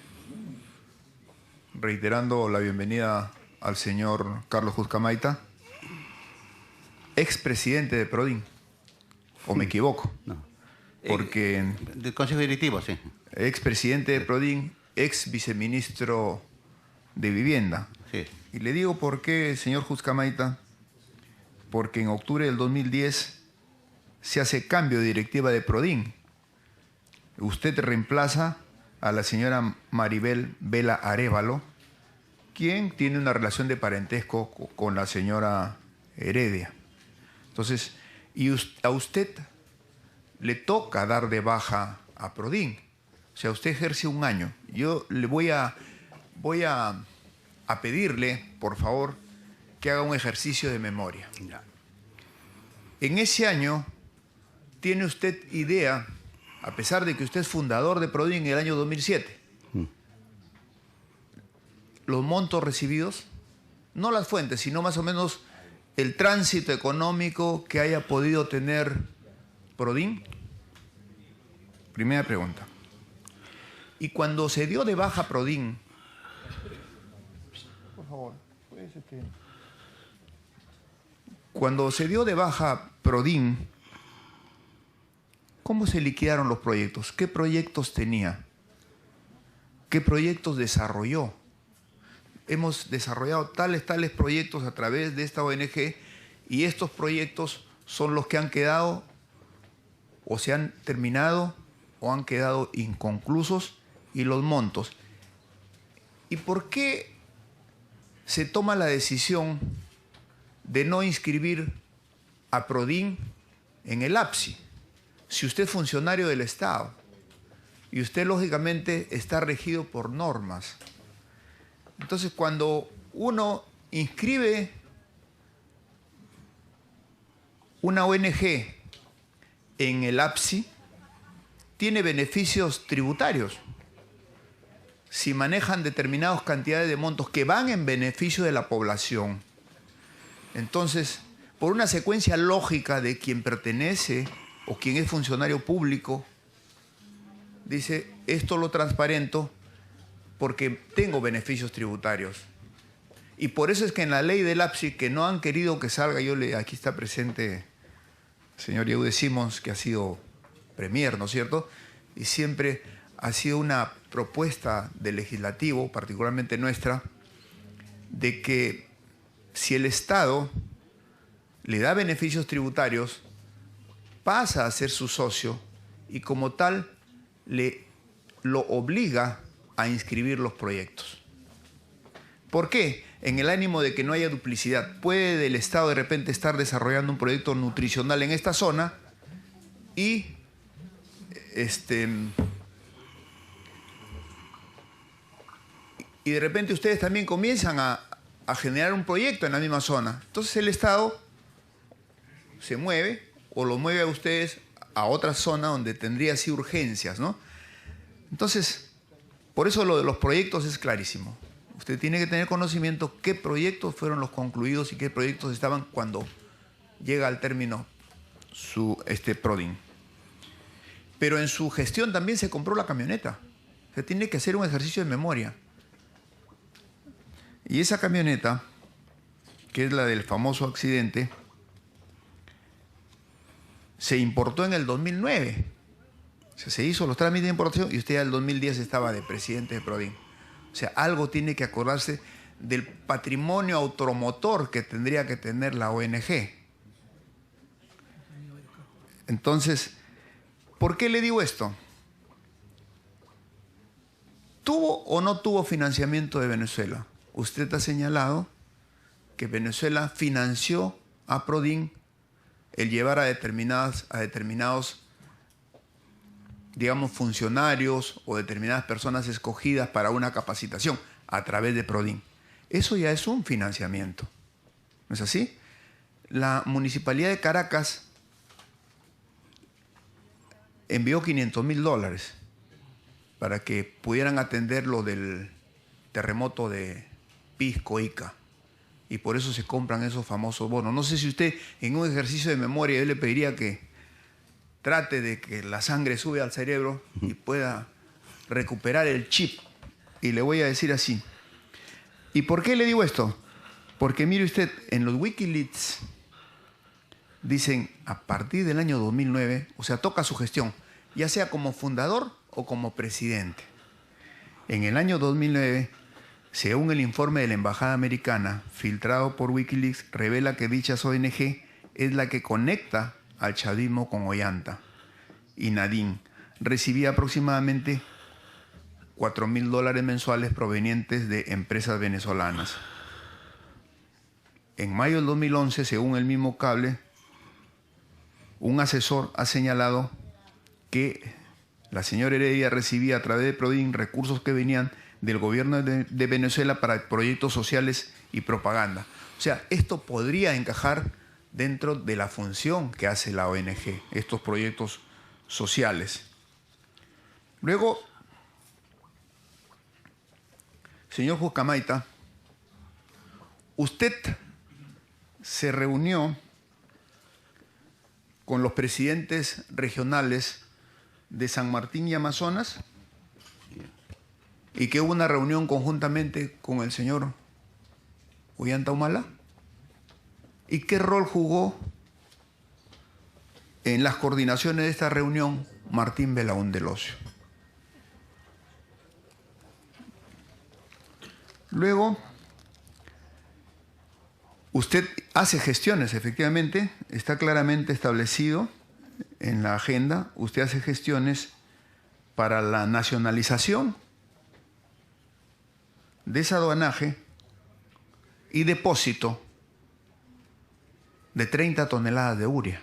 Reiterando la bienvenida al señor Carlos Juscamaita, expresidente de PRODIN, ¿o me equivoco? No. Porque Del Consejo Directivo, sí. expresidente de PRODIN, ex viceministro de Vivienda. Sí. Y le digo por qué, señor Juscamaita, porque en octubre del 2010 se hace cambio de directiva de PRODIN. Usted reemplaza a la señora Maribel Vela Arévalo, quien tiene una relación de parentesco con la señora Heredia. Entonces, a usted le toca dar de baja a PRODIN. O sea, usted ejerce un año. Yo le voy a pedirle, por favor, que haga un ejercicio de memoria. En ese año, ¿tiene usted idea, a pesar de que usted es fundador de PRODIN en el año 2007, los montos recibidos? No las fuentes, sino más o menos el tránsito económico que haya podido tener PRODIN. Primera pregunta. Y cuando se dio de baja PRODIN, por favor, cuando se dio de baja PRODIN, ¿cómo se liquidaron los proyectos? ¿Qué proyectos tenía? ¿Qué proyectos desarrolló? Hemos desarrollado tales proyectos a través de esta ONG y estos proyectos son los que han quedado o se han terminado o han quedado inconclusos, y los montos. ¿Y por qué se toma la decisión de no inscribir a PRODIN en el APSI? Si usted es funcionario del Estado y usted lógicamente está regido por normas. Entonces, cuando uno inscribe una ONG en el APSI, tiene beneficios tributarios si manejan determinadas cantidades de montos que van en beneficio de la población. Entonces, por una secuencia lógica de quien pertenece o quien es funcionario público, dice, esto lo transparento porque tengo beneficios tributarios. Y por eso es que en la ley del APSI, que no han querido que salga, aquí está presente el señor Yehude Simons, que ha sido premier, ¿no es cierto? Y siempre ha sido una propuesta del legislativo, particularmente nuestra, de que si el Estado le da beneficios tributarios, pasa a ser su socio y como tal lo obliga a inscribir los proyectos. ¿Por qué? En el ánimo de que no haya duplicidad. Puede el Estado de repente estar desarrollando un proyecto nutricional en esta zona y de repente ustedes también comienzan a generar un proyecto en la misma zona. Entonces el Estado se mueve o lo mueve a ustedes a otra zona donde tendría así urgencias, ¿no? Entonces, por eso lo de los proyectos es clarísimo. Usted tiene que tener conocimiento qué proyectos fueron los concluidos y qué proyectos estaban cuando llega al término su PRODIN. Pero en su gestión también se compró la camioneta. Se tiene que hacer un ejercicio de memoria. Y esa camioneta, que es la del famoso accidente, se importó en el 2009. O sea, se hizo los trámites de importación y usted ya en el 2010 estaba de presidente de PRODIN. O sea, algo tiene que acordarse del patrimonio automotor que tendría que tener la ONG. Entonces, ¿por qué le digo esto? ¿Tuvo o no tuvo financiamiento de Venezuela? Usted ha señalado que Venezuela financió a PRODIN el llevar a determinados, digamos, funcionarios o determinadas personas escogidas para una capacitación a través de PRODIN. Eso ya es un financiamiento. ¿No es así? La Municipalidad de Caracas envió $500.000 para que pudieran atender lo del terremoto de Pisco, Ica. Y por eso se compran esos famosos bonos. No sé si usted, en un ejercicio de memoria, yo le pediría que trate de que la sangre sube al cerebro y pueda recuperar el chip. Y le voy a decir así. ¿Y por qué le digo esto? Porque mire usted, en los Wikileaks dicen a partir del año 2009, o sea, toca su gestión, ya sea como fundador o como presidente. En el año 2009, según el informe de la Embajada Americana, filtrado por Wikileaks, revela que dicha ONG es la que conecta al chavismo con Ollanta. Y Nadine recibía aproximadamente $4.000 mensuales provenientes de empresas venezolanas. En mayo del 2011, según el mismo cable, un asesor ha señalado que La señora Heredia recibía a través de Prodin recursos que venían del gobierno de Venezuela para proyectos sociales y propaganda. O sea, esto podría encajar dentro de la función que hace la ONG, estos proyectos sociales. Luego, señor Juscamaita, usted se reunió con los presidentes regionales de San Martín y Amazonas y que hubo una reunión conjuntamente con el señor Ollanta Humala. ¿Y qué rol jugó en las coordinaciones de esta reunión Martín Belaún del Ocio? Luego, usted hace gestiones, efectivamente, está claramente establecido en la agenda, usted hace gestiones para la nacionalización, desaduanaje y depósito de 30 toneladas de urea.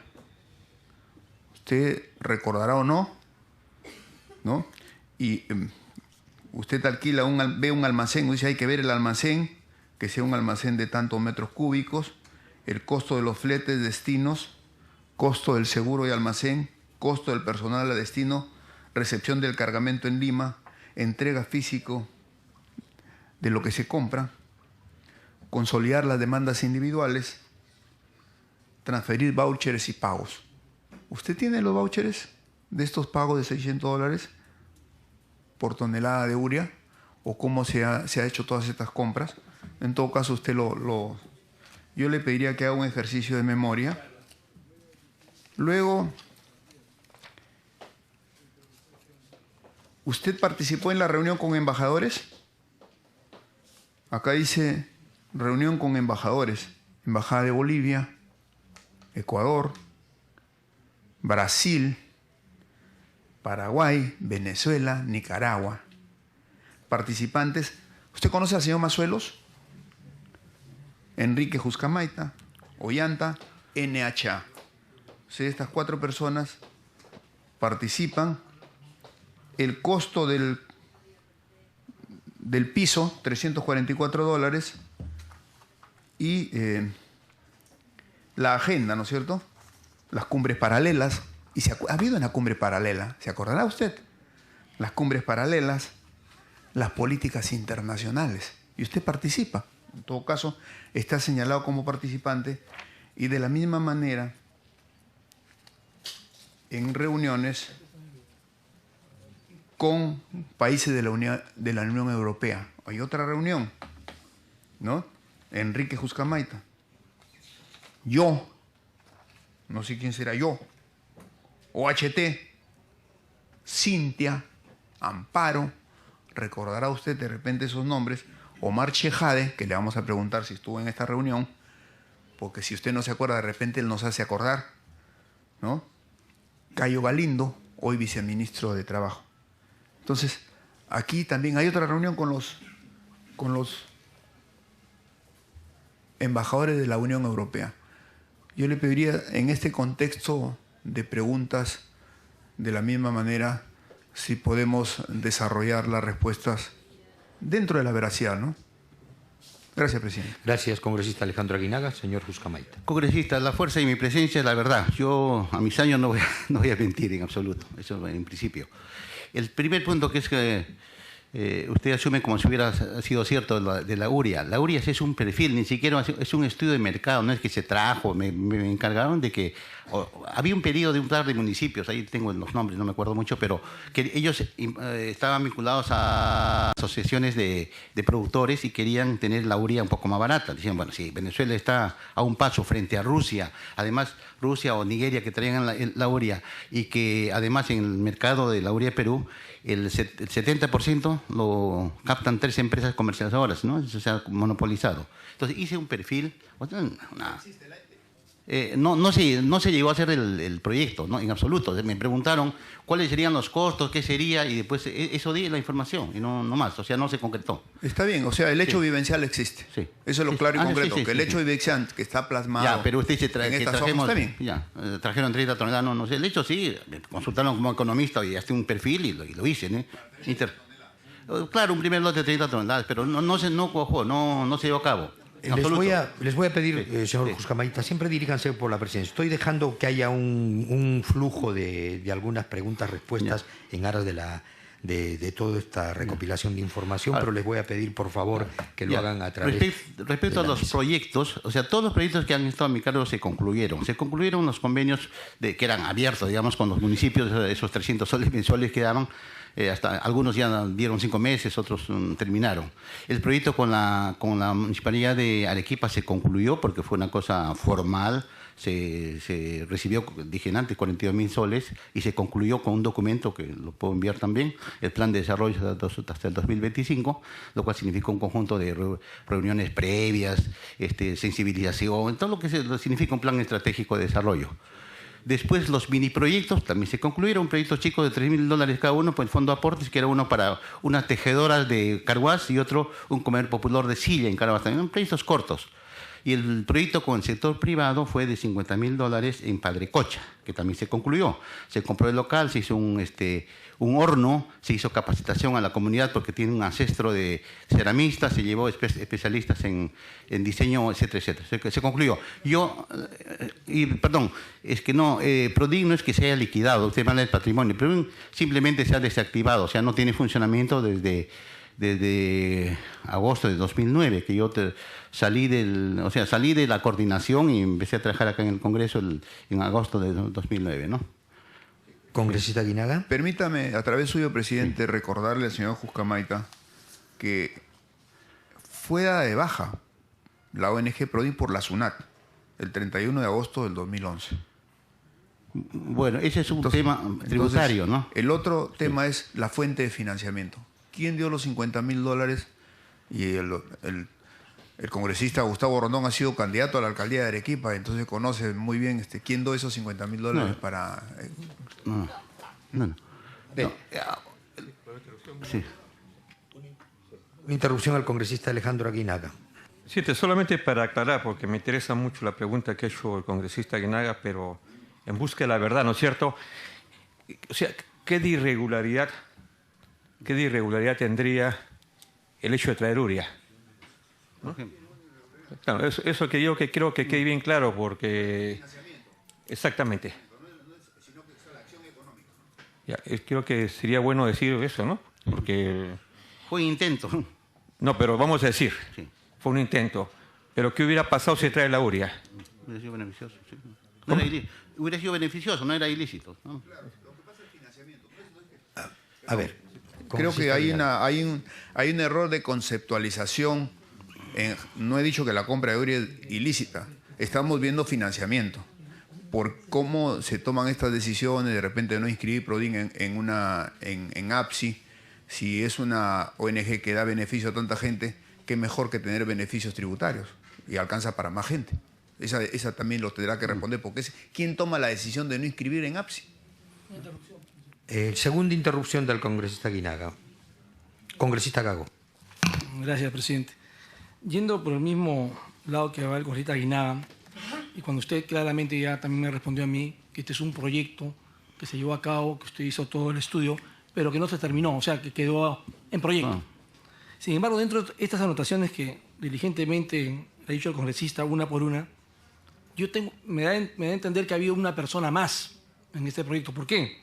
Usted recordará o no, ¿no? Y usted alquila, ve un almacén, dice hay que ver el almacén, que sea un almacén de tantos metros cúbicos, el costo de los fletes, destinos, costo del seguro y almacén, costo del personal a destino, recepción del cargamento en Lima, entrega físico de lo que se compra, consolidar las demandas individuales, transferir vouchers y pagos. ¿Usted tiene los vouchers de estos pagos de $600 por tonelada de urea? ¿O cómo se ha hecho todas estas compras? En todo caso, usted yo le pediría que haga un ejercicio de memoria. Luego, ¿usted participó en la reunión con embajadores? Acá dice reunión con embajadores. Embajada de Bolivia, Ecuador, Brasil, Paraguay, Venezuela, Nicaragua. Participantes. ¿Usted conoce al señor Mazuelos? Enrique Juscamaita, Ollanta, NHA. O sea, estas 4 personas participan. El costo del piso, $344. Y la agenda, ¿no es cierto? Las cumbres paralelas. Y ha habido una cumbre paralela, ¿se acordará usted? Las cumbres paralelas, las políticas internacionales. Y usted participa. En todo caso, está señalado como participante. Y de la misma manera, en reuniones con países de la Unión Europea. Hay otra reunión, ¿no? Enrique Juscamaita. Yo, no sé quién será yo, OHT, Cintia, Amparo, recordará usted de repente esos nombres, Omar Chejade, que le vamos a preguntar si estuvo en esta reunión, porque si usted no se acuerda, de repente él nos hace acordar, ¿no? Cayo Galindo, hoy viceministro de Trabajo. Entonces, aquí también hay otra reunión con los embajadores de la Unión Europea. Yo le pediría, en este contexto de preguntas, de la misma manera, si podemos desarrollar las respuestas dentro de la veracidad, ¿no? Gracias, presidente. Gracias, congresista Alejandro Aguinaga. Señor Juscamaita. Congresista, la fuerza de mi presencia es la verdad. Yo a mis años no voy a mentir en absoluto, eso en principio. El primer punto que es que usted asume como si hubiera sido cierto de la urea. La urea es un perfil, ni siquiera es un estudio de mercado, no es que se trajo. Me encargaron de que había un pedido de un par de municipios, ahí tengo los nombres, no me acuerdo mucho, pero que ellos estaban vinculados a asociaciones de productores y querían tener la urea un poco más barata. Decían, bueno, si Venezuela está a un paso frente a Rusia, además Rusia o Nigeria que traían la urea, y que además en el mercado de la urea Perú, el 70% lo captan 3 empresas comercializadoras, ¿no? Eso se ha monopolizado. Entonces hice un perfil, no se llegó a hacer el proyecto, ¿no? En absoluto. Me preguntaron cuáles serían los costos, qué sería, y después eso di la información, y no más, o sea, no se concretó. Está bien, o sea, el hecho vivencial existe. Sí. Eso es lo claro y concreto, que el hecho vivencial que está plasmado Ya, pero usted dice en que estas hojas trajemos, está bien. ya, trajeron 30 toneladas, no sé. El hecho sí, me consultaron como economista y hacía un perfil y lo hice, ¿no? Claro, un primer lote de 30 toneladas, pero no se llevó a cabo. Les voy a pedir, señor Juscamaita, siempre diríjanse por la presidencia. Estoy dejando que haya un flujo de algunas preguntas-respuestas en aras de toda esta recopilación de información, pero les voy a pedir, por favor, que lo hagan a través Respecto a los proyectos, o sea, todos los proyectos que han estado a mi cargo se concluyeron. Se concluyeron los convenios que eran abiertos, digamos, con los municipios, esos 300 soles mensuales que daban. Hasta algunos ya dieron 5 meses, otros terminaron. El proyecto con la Municipalidad de Arequipa se concluyó porque fue una cosa formal. Se recibió, dije antes, 42.000 soles y se concluyó con un documento que lo puedo enviar también, el plan de desarrollo hasta el 2025, lo cual significa un conjunto de reuniones previas, sensibilización, todo lo que significa un plan estratégico de desarrollo. Después los mini proyectos también se concluyeron, un proyecto chico de $3.000 cada uno por el Fondo de Aportes, que era uno para unas tejedoras de Carhuaz y otro un comedor popular de Silla en Carhuaz, también proyectos cortos. Y el proyecto con el sector privado fue de $50.000 en Padrecocha, que también se concluyó. Se compró el local, se hizo un horno, se hizo capacitación a la comunidad porque tiene un ancestro de ceramistas, se llevó especialistas en diseño, etcétera, etcétera. Se concluyó. Es que no, PRODIN no es que se haya liquidado, usted habla del patrimonio, PRODIN simplemente se ha desactivado, o sea, no tiene funcionamiento desde agosto de 2009, que yo salí de la coordinación y empecé a trabajar acá en el Congreso en agosto de 2009, ¿no? Congresista Aguinaga. Permítame, a través suyo, presidente, recordarle al señor Juscamaita que fue dada de baja la ONG PRODIN por la SUNAT el 31 de agosto del 2011. Bueno, ese es un tema tributario, ¿no? El otro tema es la fuente de financiamiento. ¿Quién dio los $50.000? Y el congresista Gustavo Rondón ha sido candidato a la alcaldía de Arequipa, entonces conoce muy bien quién dio esos $50.000 para... No. Sí. Una interrupción al congresista Alejandro Aguinaga. Sí, solamente para aclarar, porque me interesa mucho la pregunta que ha hecho el congresista Aguinaga, pero en busca de la verdad, ¿no es cierto? O sea, ¿qué de irregularidad tendría el hecho de traer urea? ¿No? Claro, eso que yo creo que quede bien claro, porque... Exactamente. Ya, creo que sería bueno decir eso, ¿no? Porque... Fue un intento. No, pero vamos a decir, Sí. Fue un intento. Pero ¿qué hubiera pasado si trae la urea? Hubiera sido beneficioso, sí. Hubiera sido beneficioso, no era ilícito, ¿no? A ver. Creo que hay un error de conceptualización. No he dicho que la compra de urea es ilícita. Estamos viendo financiamiento. Por cómo se toman estas decisiones, de repente no inscribir PRODIN en APSI, si es una ONG que da beneficio a tanta gente, qué mejor que tener beneficios tributarios y alcanza para más gente. Esa también lo tendrá que responder, porque es quién toma la decisión de no inscribir en APSI. Segunda interrupción del congresista Aguinaga. Congresista Gago. Gracias, presidente. Yendo por el mismo lado que va el congresista Aguinaga, y cuando usted claramente ya también me respondió a mí que este es un proyecto que se llevó a cabo, que usted hizo todo el estudio, pero que no se terminó, o sea, que quedó en proyecto. Sin embargo, dentro de estas anotaciones que diligentemente ha dicho el congresista una por una, me da a entender que ha habido una persona más en este proyecto. ¿Por qué?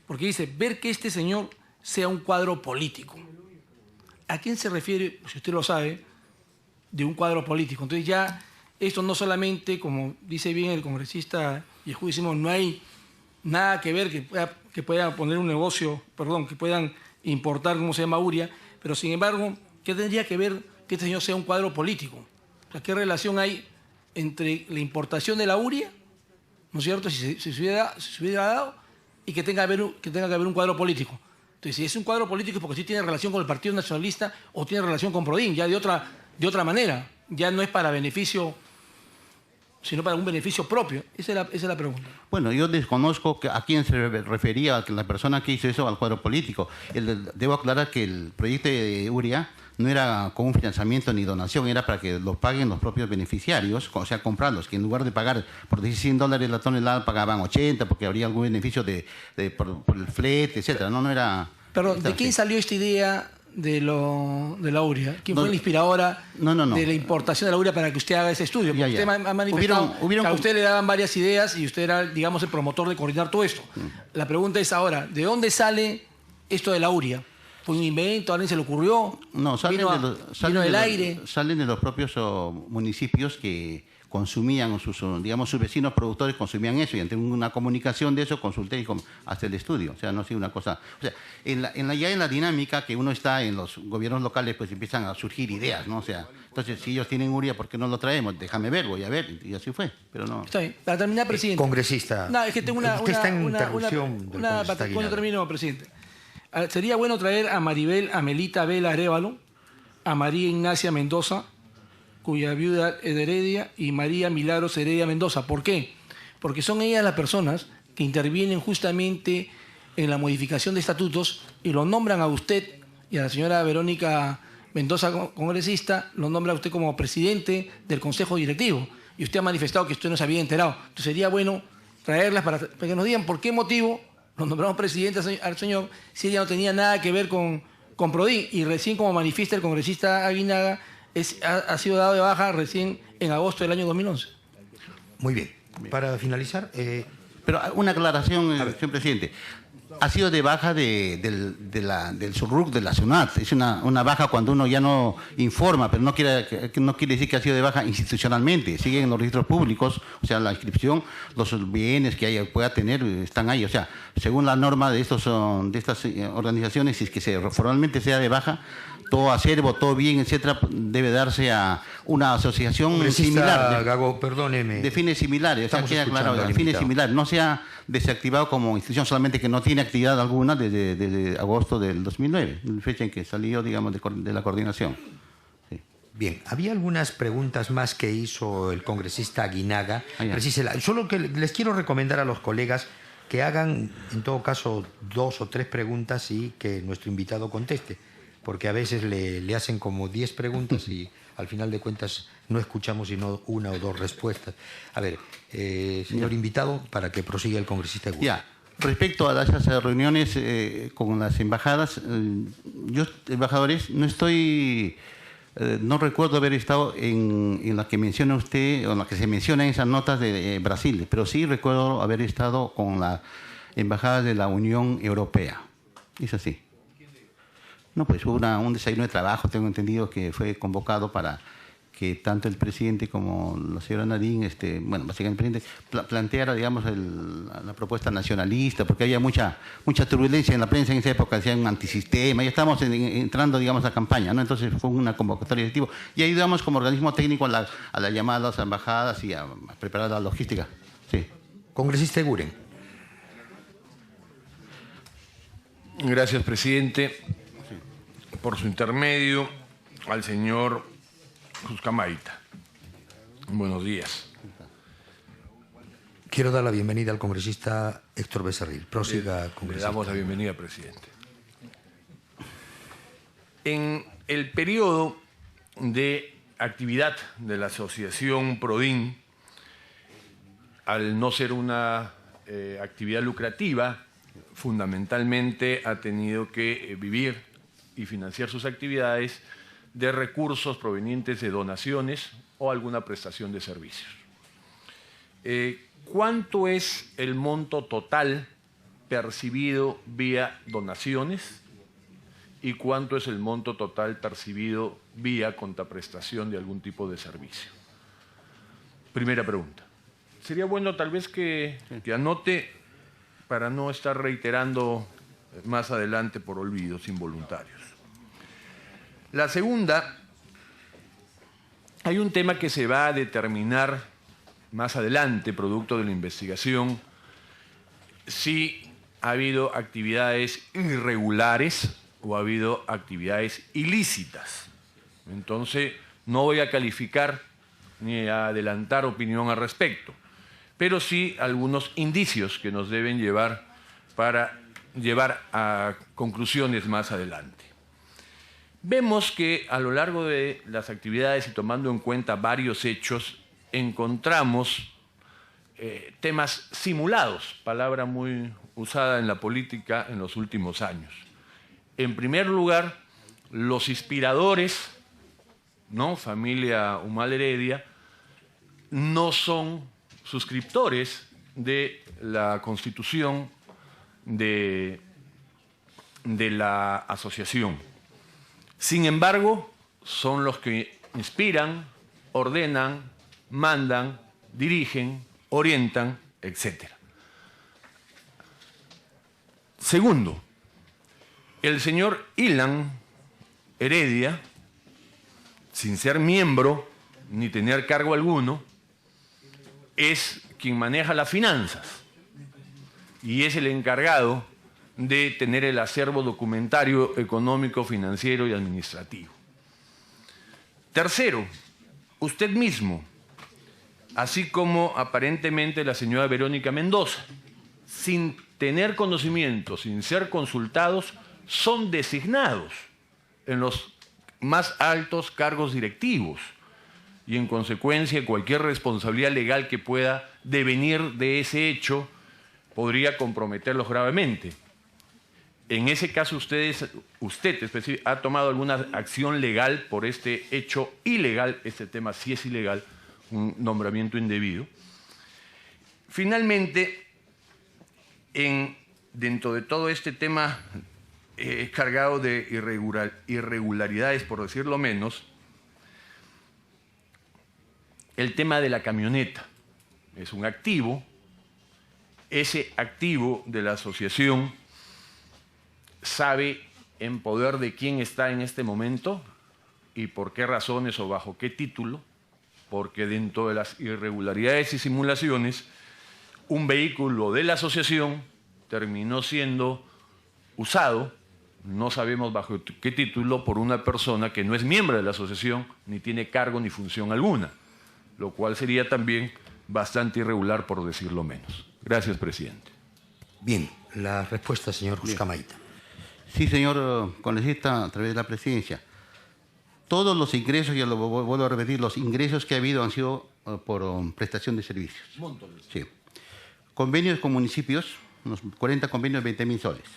Porque dice, ver que este señor sea un cuadro político. ¿A quién se refiere, si usted lo sabe, de un cuadro político? Entonces ya esto no solamente, como dice bien el congresista Yehú, decimos, no hay nada que ver que pueda poner un negocio, que puedan importar, ¿cómo se llama? Urea, pero sin embargo, ¿qué tendría que ver que este señor sea un cuadro político? O sea, ¿qué relación hay entre la importación de la urea, ¿no es cierto?, si se hubiera dado, y que tenga que haber un cuadro político? Entonces, si es un cuadro político es porque sí tiene relación con el Partido Nacionalista o tiene relación con PRODIN, ya de otra manera. Ya no es para beneficio sino para un beneficio propio. Esa es la pregunta. Bueno, yo desconozco a quién se refería la persona que hizo eso al cuadro político. Debo aclarar que el proyecto de Uria no era con un financiamiento ni donación, era para que lo paguen los propios beneficiarios, o sea, comprarlos, que en lugar de pagar por decir $100 la tonelada, pagaban 80 porque habría algún beneficio por el flete, etcétera. No era... Perdón, ¿de quién salió esta idea de la urea? ¿Quién fue la inspiradora de la importación de la urea para que usted haga ese estudio? Porque usted ha manifestado que a usted le daban varias ideas y usted era, digamos, el promotor de coordinar todo esto. La pregunta es ahora, ¿de dónde sale esto de la urea? ¿Fue un invento? ¿A alguien se le ocurrió? No, ¿Vino del aire? Salen de los propios municipios que consumían, sus vecinos productores consumían eso, y ante una comunicación de eso consulté hasta el estudio. O sea, no ha sido una cosa... O sea, ya en la dinámica que uno está en los gobiernos locales, pues empiezan a surgir ideas, ¿no? O sea, entonces, si ellos tienen urea, ¿por qué no lo traemos? Déjame ver, voy a ver, y así fue, pero no... Está bien. Para terminar, presidente... Congresista. No, es que tengo Usted está en interrupción del congresista cuando Aguinaga. termino, presidente. Sería bueno traer a Maribel Amelita Vela Arévalo, a María Ignacia Mendoza, cuya viuda es de Heredia, y María Milagros Heredia Mendoza. ¿Por qué? Porque son ellas las personas que intervienen justamente en la modificación de estatutos y lo nombran a usted y a la señora Verónica Mendoza, congresista, lo nombra a usted como presidente del Consejo Directivo. Y usted ha manifestado que usted no se había enterado. Entonces sería bueno traerlas para que nos digan por qué motivo nos nombramos presidente al señor si ella no tenía nada que ver con Prodin. Y recién, como manifiesta el congresista Aguinaga, ha sido dado de baja recién en agosto del año 2011. Muy bien. Para finalizar... Pero una aclaración, señor presidente. Ha sido de baja del SURRUC de la SUNAT. Es una baja cuando uno ya no informa, pero no quiere decir que ha sido de baja institucionalmente. Siguen en los registros públicos, o sea, la inscripción, los bienes que pueda tener están ahí. O sea, según la norma de estas organizaciones, si es que formalmente sea de baja, todo acervo, todo bien, etcétera, debe darse a una asociación similar. Gago, perdóneme. De fines similares, o sea, queda aclarado, de fines similares. No sea desactivado como institución, solamente que no tiene actividad alguna desde agosto del 2009, fecha en que salió, digamos, de la coordinación. Sí. Bien, había algunas preguntas más que hizo el congresista Aguinaga. Solo que les quiero recomendar a los colegas que hagan, en todo caso, 2 o 3 preguntas y que nuestro invitado conteste, porque a veces le hacen como 10 preguntas y al final de cuentas no escuchamos sino 1 o 2 respuestas. A ver, señor invitado, para que prosiga el congresista Aguinaga. Respecto a esas reuniones con las embajadas, yo, embajadores, no recuerdo haber estado en la que menciona usted, o en la que se menciona en esas notas de Brasil, pero sí recuerdo haber estado con la embajada de la Unión Europea. Es así. No, pues hubo un desayuno de trabajo, tengo entendido que fue convocado para que tanto el presidente como la señora Nadine, básicamente el presidente, planteara, digamos, la propuesta nacionalista, porque había mucha turbulencia en la prensa en esa época, decían un antisistema, ya estábamos entrando, digamos, a campaña, ¿no? Entonces fue una convocatoria de tipo, y ayudamos como organismo técnico a la llamada a las embajadas y a preparar la logística. Sí. Congresista Eguren. Gracias, presidente. Por su intermedio, al señor Juscamaita. Buenos días. Quiero dar la bienvenida al congresista Héctor Becerril. Prosiga, congresista. Le damos la bienvenida, presidente. En el periodo de actividad de la asociación Prodin, al no ser una actividad lucrativa, fundamentalmente ha tenido que vivir y financiar sus actividades de recursos provenientes de donaciones o alguna prestación de servicios. ¿Cuánto es el monto total percibido vía donaciones y cuánto es el monto total percibido vía contraprestación de algún tipo de servicio? Primera pregunta. Sería bueno tal vez que anote para no estar reiterando más adelante por olvidos involuntarios. La segunda, hay un tema que se va a determinar más adelante, producto de la investigación, si ha habido actividades irregulares o ha habido actividades ilícitas. Entonces, no voy a calificar ni a adelantar opinión al respecto, pero sí algunos indicios que nos deben llevar a conclusiones más adelante. Vemos que a lo largo de las actividades y tomando en cuenta varios hechos, encontramos temas simulados, palabra muy usada en la política en los últimos años. En primer lugar, los inspiradores, ¿no? Familia Humala Heredia, no son suscriptores de la constitución de la asociación. Sin embargo, son los que inspiran, ordenan, mandan, dirigen, orientan, etc. Segundo, el señor Ilan Heredia, sin ser miembro ni tener cargo alguno, es quien maneja las finanzas y es el encargado de tener el acervo documentario, económico, financiero y administrativo. Tercero, usted mismo, así como aparentemente la señora Verónica Mendoza, sin tener conocimiento, sin ser consultados, son designados en los más altos cargos directivos y en consecuencia cualquier responsabilidad legal que pueda devenir de ese hecho podría comprometerlos gravemente. En ese caso usted ha tomado alguna acción legal por este hecho ilegal, este tema sí es ilegal, un nombramiento indebido. Finalmente, dentro de todo este tema cargado de irregularidades, por decirlo menos, el tema de la camioneta es un activo. Ese activo de la asociación sabe en poder de quién está en este momento y por qué razones o bajo qué título, porque dentro de las irregularidades y simulaciones, un vehículo de la asociación terminó siendo usado, no sabemos bajo qué título, por una persona que no es miembro de la asociación, ni tiene cargo ni función alguna, lo cual sería también bastante irregular, por decirlo menos. Gracias, presidente. Bien, la respuesta, señor Huscamaita. Sí, señor congresista, a través de la presidencia. Todos los ingresos, ya lo vuelvo a repetir, los ingresos que ha habido han sido por prestación de servicios. Sí. Convenios con municipios, unos 40 convenios, 20.000 soles.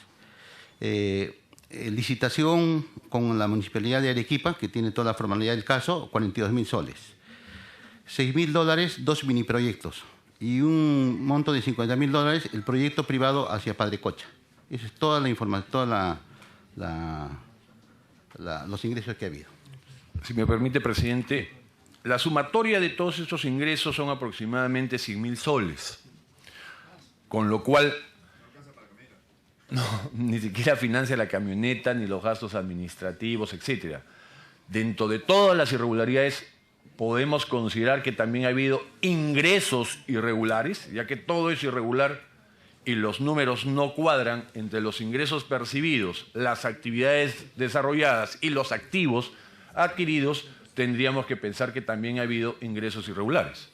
Licitación con la Municipalidad de Arequipa, que tiene toda la formalidad del caso, 42.000 soles. $6.000, 2 miniproyectos. Y un monto de $50.000, el proyecto privado hacia Padre Cocha. Esa es toda la información, toda los ingresos que ha habido. Si me permite, presidente, la sumatoria de todos estos ingresos son aproximadamente 100.000 soles, con lo cual no, ni siquiera financia la camioneta, ni los gastos administrativos, etc. Dentro de todas las irregularidades, podemos considerar que también ha habido ingresos irregulares, ya que todo es irregular y los números no cuadran entre los ingresos percibidos, las actividades desarrolladas y los activos adquiridos, tendríamos que pensar que también ha habido ingresos irregulares.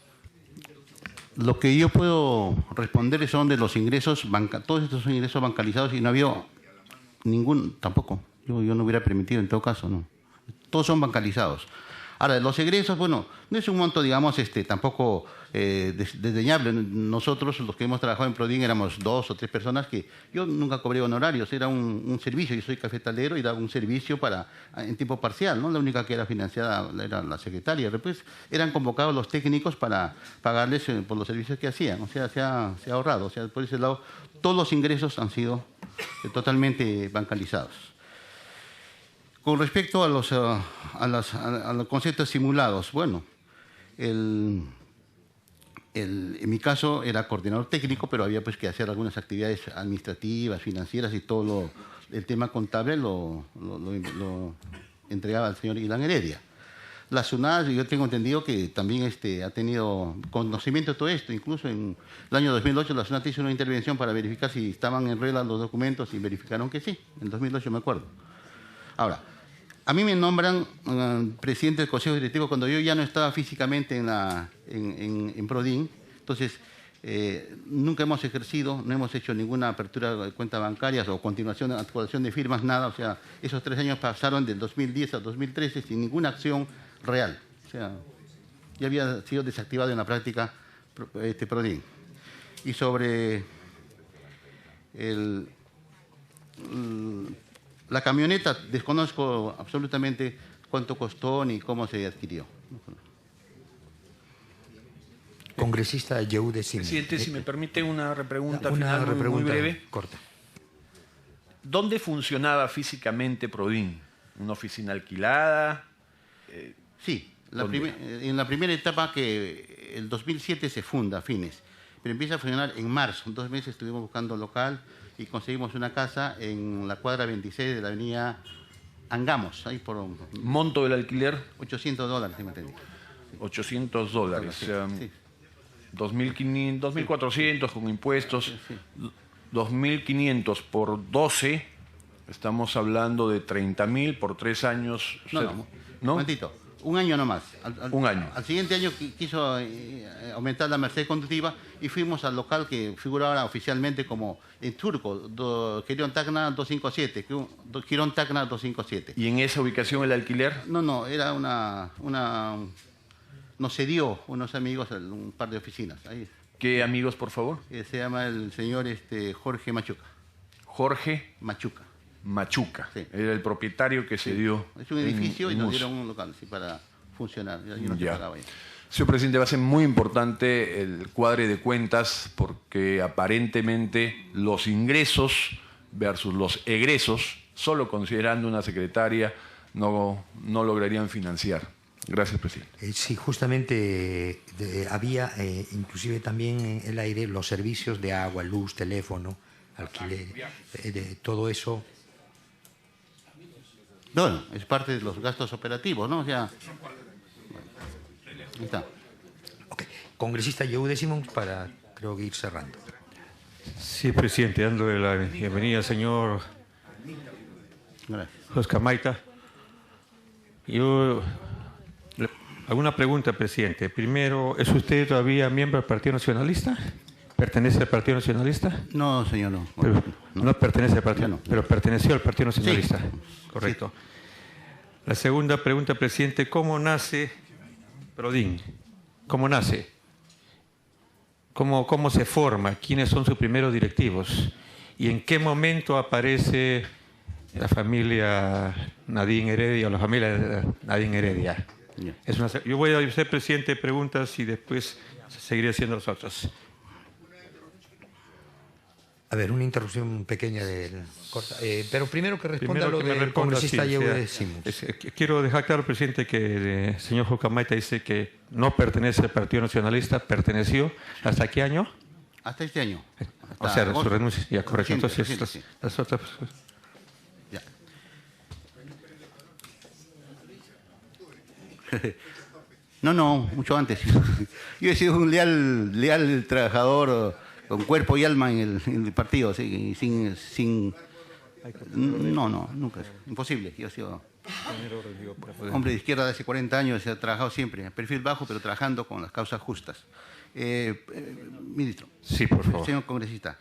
Lo que yo puedo responder son de los ingresos, todos estos son ingresos bancarizados y no ha habido ningún, tampoco, yo no hubiera permitido en todo caso, no. Todos son bancarizados. Ahora, los egresos, bueno, no es un monto, digamos, tampoco desdeñable. Nosotros, los que hemos trabajado en PRODIN, éramos 2 o 3 personas que yo nunca cobré honorarios, era un servicio. Yo soy cafetalero y daba un servicio en tiempo parcial, ¿no? La única que era financiada era la secretaria. Después eran convocados los técnicos para pagarles por los servicios que hacían. O sea, se ha ahorrado. O sea, por ese lado, todos los ingresos han sido totalmente bancarizados. Con respecto a los conceptos simulados, bueno, en mi caso era coordinador técnico, pero había pues que hacer algunas actividades administrativas, financieras y todo el tema contable lo entregaba al señor Ilan Heredia. La SUNAT, yo tengo entendido que también ha tenido conocimiento de todo esto. Incluso en el año 2008 la SUNAT hizo una intervención para verificar si estaban en regla los documentos y verificaron que sí. En 2008 me acuerdo. Ahora, A mí me nombran presidente del Consejo Directivo cuando yo ya no estaba físicamente en Prodin. Entonces, nunca hemos ejercido, no hemos hecho ninguna apertura de cuentas bancarias o continuación, actualización de firmas, nada. O sea, esos 3 años pasaron del 2010 al 2013 sin ninguna acción real. O sea, ya había sido desactivado en la práctica Prodin. Y sobre la camioneta, desconozco absolutamente cuánto costó ni cómo se adquirió. Congresista Yehude Simón. Presidente, si me permite una repregunta Una final muy repregunta breve. corta. ¿Dónde funcionaba físicamente Prodin? ¿Una oficina alquilada? Sí, ¿Dónde? en la primera etapa que el 2007 se funda, fines, pero empieza a funcionar en marzo. 2 meses estuvimos buscando local y conseguimos una casa en la cuadra 26 de la avenida Angamos, ahí por ¿Monto del alquiler? $800, si me entendí. $800. Sí, O sea, sí. 2.500, 2.400 con impuestos. Sí. 2.500 por 12, estamos hablando de 30.000 por 3 años. No, ¿No? un momentito. Un año nomás. Un año. Al siguiente año quiso aumentar la merced conductiva y fuimos al local que figura ahora oficialmente como en turco, Quirón Tacna 257. Quirón Tacna 257. ¿Y en esa ubicación el alquiler? No, era nos cedió unos amigos un par de oficinas. Ahí ¿Qué amigos, por favor? se llama el señor Jorge Machuca. Jorge Machuca. Machuca. Sí. Era el propietario que se dio. Es un edificio y en nos uso. dieron un local para funcionar. Y no se Ya. pagaba ahí. Señor presidente, va a ser muy importante el cuadre de cuentas porque aparentemente los ingresos versus los egresos, solo considerando una secretaria, no lograrían financiar. Gracias, presidente. Sí, justamente había inclusive también en el aire los servicios de agua, luz, teléfono, alquiler, de todo eso. Bueno, es parte de los gastos operativos, ¿no? O sea, ahí está. Ok. Congresista Yehude Simón para, creo que ir cerrando. Sí, presidente, dándole la bienvenida al señor Gracias. Oscar Maita. Yo, alguna pregunta, presidente. Primero, ¿es usted todavía miembro del Partido Nacionalista? ¿Pertenece al Partido Nacionalista? No, señor, no. Pero no pertenece al Partido, Ya no. pero perteneció al Partido Nacionalista. Sí. Correcto. La segunda pregunta, presidente, ¿cómo nace Prodin? ¿Cómo nace? ¿Cómo se forma? ¿Quiénes son sus primeros directivos? ¿Y en qué momento aparece la familia Nadine Heredia o la familia de Nadine Heredia? Ya. Yo voy a hacer, presidente, preguntas y después seguiré haciendo las otras. A ver, una interrupción pequeña del corta. Pero primero que responda Primero lo que me del responda, congresista sí, Yehude sea, Simón. quiero dejar claro, presidente, que el señor Oscar Maita dice que no pertenece al Partido Nacionalista, perteneció. ¿Hasta qué año? Hasta este año. O Hasta sea, su agosto. renuncia. Ya, correcto. Reciente, Entonces, reciente, sí. las otras... Ya. No, mucho antes. Yo he sido un leal trabajador con cuerpo y alma en el partido, sí, No, nunca. Imposible. Yo he sido hombre de izquierda de hace 40 años, he trabajado siempre, a perfil bajo, pero trabajando con las causas justas. Ministro. Sí, por favor. Señor congresista.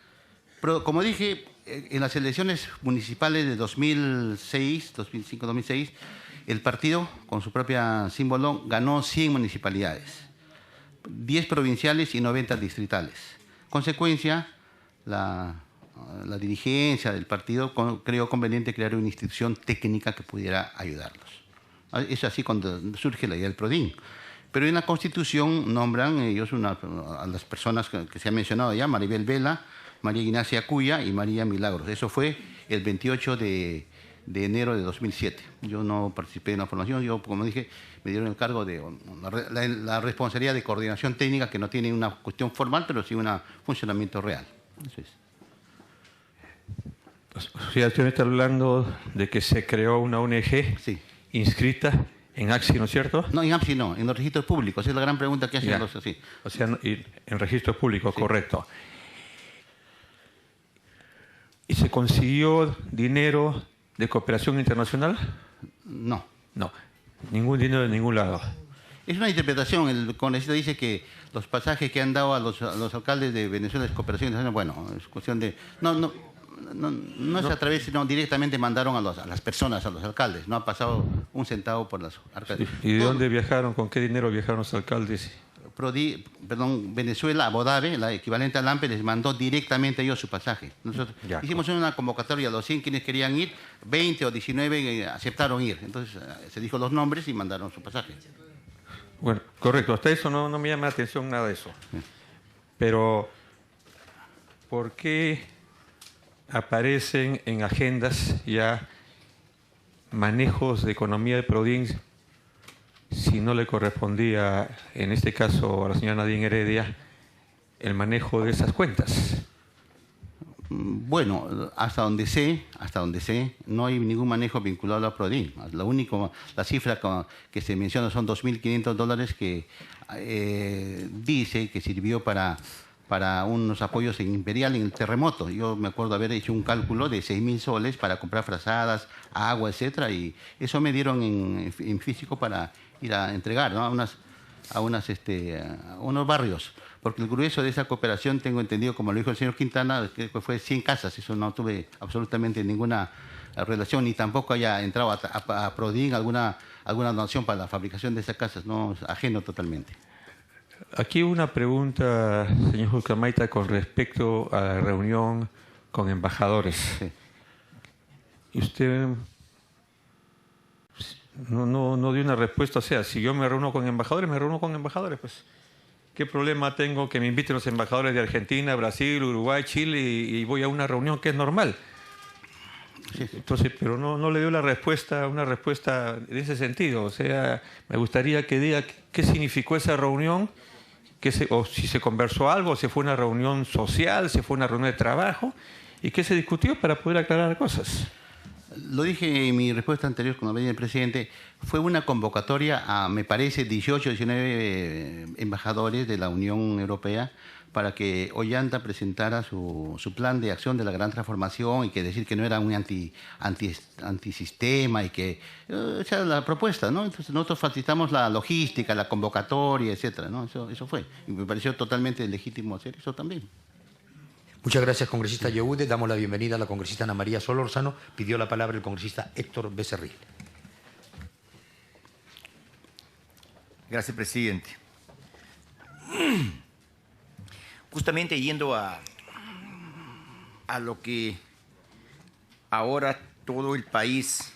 Pero, como dije, en las elecciones municipales de 2006, 2005-2006, el partido, con su propia símbolo, ganó 100 municipalidades, 10 provinciales y 90 distritales. Consecuencia, la dirigencia del partido creó conveniente crear una institución técnica que pudiera ayudarlos. Es así cuando surge la idea del Prodin. Pero en la Constitución nombran ellos a las personas que se han mencionado ya, Maribel Vela, María Ignacia Cuya y María Milagros. Eso fue el 28 de enero de 2007. Yo no participé en la formación, yo, como dije, me dieron el cargo de la responsabilidad de coordinación técnica, que no tiene una cuestión formal, pero sí un funcionamiento real. Eso es. O sea, usted me está hablando de que se creó una ONG Sí. inscrita en AXI, ¿no es cierto? No, en APSI no, en los registros públicos. Esa es la gran pregunta que hacen Ya. los así. O sea, en registros públicos, Sí. correcto. ¿Y se consiguió dinero de cooperación internacional? No. No, ningún dinero de ningún lado. Es una interpretación. El congresista dice que los pasajes que han dado a los alcaldes de Venezuela es cooperación internacional. Bueno, es cuestión de... No es a través, sino directamente mandaron a las personas, a los alcaldes. No ha pasado un centavo por las arcas. Sí. ¿Y de dónde viajaron? ¿Con qué dinero viajaron los alcaldes? Venezuela, Abu Dhabi, la equivalente al AMPE, les mandó directamente a ellos su pasaje. Nosotros hicimos una convocatoria a los 100 quienes querían ir, 20 o 19 aceptaron ir. Entonces se dijo los nombres y mandaron su pasaje. Bueno, correcto. Hasta eso no me llama la atención nada de eso. Pero, ¿por qué aparecen en agendas ya manejos de economía de Prodin si no le correspondía, en este caso a la señora Nadine Heredia, el manejo de esas cuentas? Bueno, hasta donde sé, no hay ningún manejo vinculado a Prodin. La cifra que se menciona son $2.500 que dice que sirvió para unos apoyos en Imperial en el terremoto. Yo me acuerdo haber hecho un cálculo de 6.000 soles para comprar frazadas, agua, etcétera, y eso me dieron en físico para ir a entregar, ¿no? a unos barrios. Porque el grueso de esa cooperación, tengo entendido, como lo dijo el señor Quintana, que fue 100 casas. Eso no tuve absolutamente ninguna relación, ni tampoco haya entrado a Prodin alguna donación para la fabricación de esas casas. No, es ajeno totalmente. Aquí una pregunta, señor Jucamaita, con respecto a la reunión con embajadores. Sí. Y usted no dio una respuesta. O sea, si yo me reúno con embajadores, pues ¿qué problema tengo que me inviten los embajadores de Argentina, Brasil, Uruguay, Chile y voy a una reunión que es normal? Sí. Entonces, pero no le dio una respuesta en ese sentido. O sea, me gustaría que diga qué significó esa reunión, o si se conversó algo, si fue una reunión social, si fue una reunión de trabajo, y qué se discutió para poder aclarar cosas. Lo dije en mi respuesta anterior cuando venía el presidente, fue una convocatoria a, me parece, 18, 19 embajadores de la Unión Europea para que Ollanta presentara su plan de acción de la gran transformación y que decir que no era un antisistema y que esa era la propuesta, ¿no? Entonces nosotros facilitamos la logística, la convocatoria, etcétera, ¿no? Eso fue. Y me pareció totalmente legítimo hacer eso también. Muchas gracias, congresista Yehude. Damos la bienvenida a la congresista Ana María Solórzano. Pidió la palabra el congresista Héctor Becerril. Gracias, presidente. Justamente yendo a lo que ahora todo el país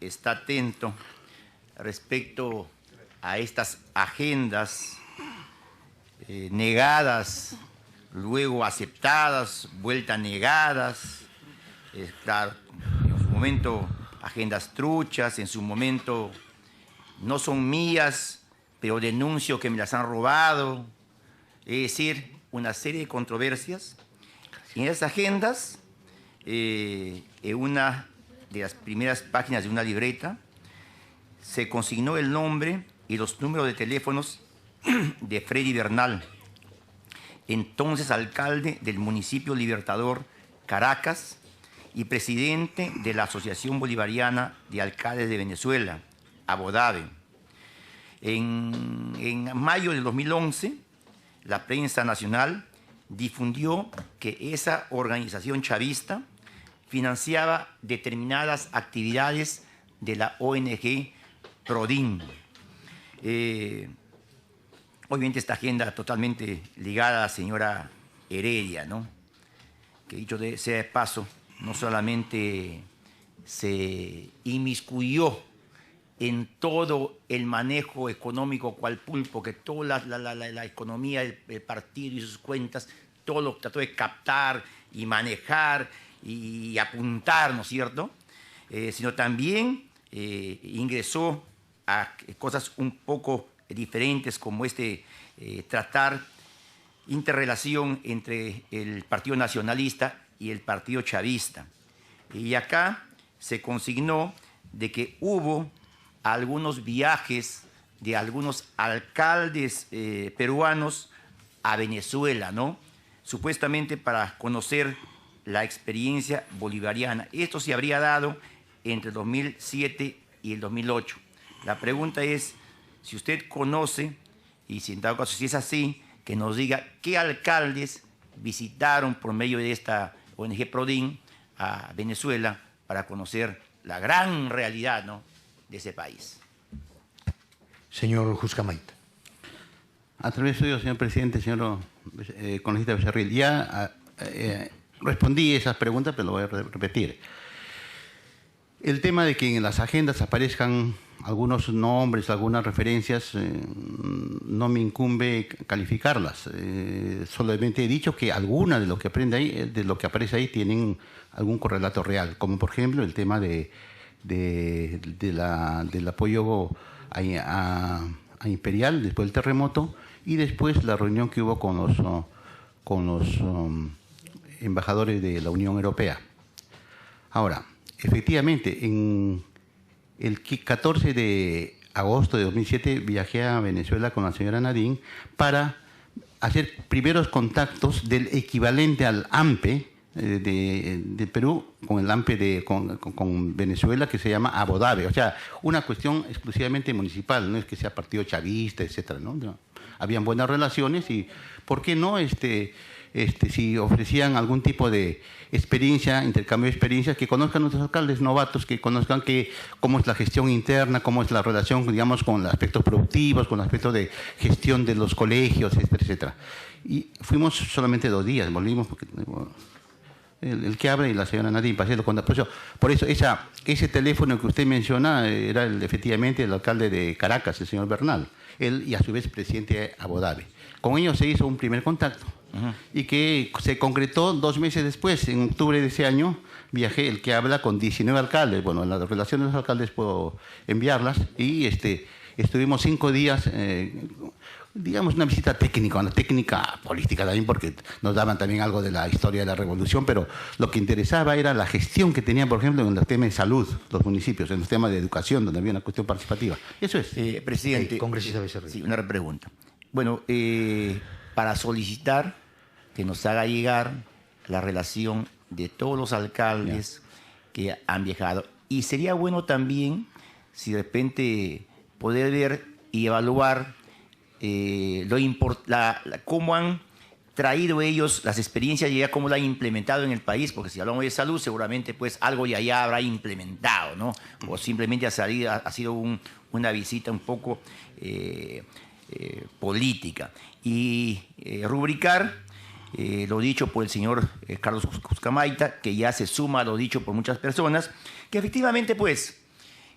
está atento respecto a estas agendas negadas, luego aceptadas, vueltas negadas, claro, en su momento agendas truchas, en su momento no son mías, pero denuncio que me las han robado, es decir, una serie de controversias. Y en esas agendas, en una de las primeras páginas de una libreta, se consignó el nombre y los números de teléfonos de Freddy Bernal, entonces alcalde del municipio Libertador, Caracas, y presidente de la Asociación Bolivariana de Alcaldes de Venezuela, Abu Dhabi. En mayo del 2011, la prensa nacional difundió que esa organización chavista financiaba determinadas actividades de la ONG Prodin. Obviamente esta agenda totalmente ligada a la señora Heredia, ¿no? Que dicho sea de paso, no solamente se inmiscuyó en todo el manejo económico cual pulpo, que toda la economía del partido y sus cuentas, todo lo trató de captar y manejar y apuntar, ¿no es cierto? Sino también ingresó a cosas un poco diferentes como tratar interrelación entre el Partido Nacionalista y el Partido Chavista. Y acá se consignó de que hubo algunos viajes de algunos alcaldes peruanos a Venezuela, ¿no? Supuestamente para conocer la experiencia bolivariana. Esto se habría dado entre 2007 y el 2008. La pregunta es, si usted conoce, y si en dado caso si es así, que nos diga qué alcaldes visitaron por medio de esta ONG PRODIN a Venezuela para conocer la gran realidad, ¿no?, de ese país. Señor Juscamaita. A través suyo, señor presidente, señor congresista Becerril, ya respondí esas preguntas, pero lo voy a repetir. El tema de que en las agendas aparezcan algunos nombres, algunas referencias, no me incumbe calificarlas. Solamente he dicho que algunas de lo que aparece ahí tienen algún correlato real, como por ejemplo el tema del apoyo a Imperial después del terremoto y después la reunión que hubo con los embajadores de la Unión Europea. Ahora, efectivamente, en el 14 de agosto de 2007 viajé a Venezuela con la señora Nadine para hacer primeros contactos del equivalente al AMPE de Perú con el AMPE con Venezuela, que se llama Abodave. O sea, una cuestión exclusivamente municipal, no es que sea partido chavista, etcétera, ¿no? Habían buenas relaciones y, ¿por qué no? Si ofrecían algún tipo de experiencia, intercambio de experiencias, que conozcan a nuestros alcaldes novatos, que conozcan cómo es la gestión interna, cómo es la relación, digamos, con los aspectos productivos, con el aspecto de gestión de los colegios, etcétera, etcétera. Y fuimos solamente 2 días, volvimos porque el que habla y la señora Nadine Pacheco. Por eso ese teléfono que usted menciona era efectivamente el alcalde de Caracas, el señor Bernal, él y a su vez presidente de Abodave. Con ellos se hizo un primer contacto. Y que se concretó 2 meses después, en octubre de ese año, viajé, el que habla, con 19 alcaldes. Bueno, las relaciones de los alcaldes puedo enviarlas y estuvimos 5 días, digamos, una visita técnica, una técnica política también, porque nos daban también algo de la historia de la revolución, pero lo que interesaba era la gestión que tenían, por ejemplo, en los temas de salud, los municipios, en los temas de educación, donde había una cuestión participativa. Eso es. Presidente, congresista Becerril. Sí, una pregunta. Bueno, para solicitar que nos haga llegar la relación de todos los alcaldes que han viajado. Y sería bueno también, si de repente, poder ver y evaluar cómo han traído ellos las experiencias y ya cómo la han implementado en el país, porque si hablamos de salud, seguramente pues algo ya habrá implementado, ¿no? O simplemente ha sido una visita un poco política. Y rubricar lo dicho por el señor Carlos Juscamaita, que ya se suma a lo dicho por muchas personas, que efectivamente pues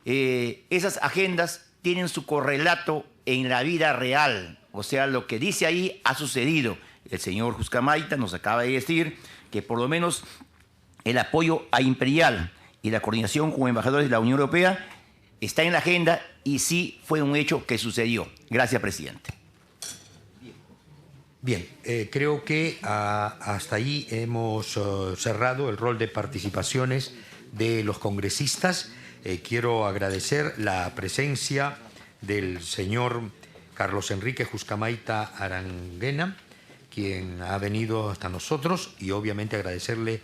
esas agendas tienen su correlato en la vida real, o sea, lo que dice ahí ha sucedido. El señor Juscamaita nos acaba de decir que por lo menos el apoyo a Imperial y la coordinación con embajadores de la Unión Europea está en la agenda y sí fue un hecho que sucedió. Gracias, presidente. Bien, creo que hasta ahí hemos cerrado el rol de participaciones de los congresistas. Quiero agradecer la presencia del señor Carlos Enrique Juscamaita Aranguena, quien ha venido hasta nosotros, y obviamente agradecerle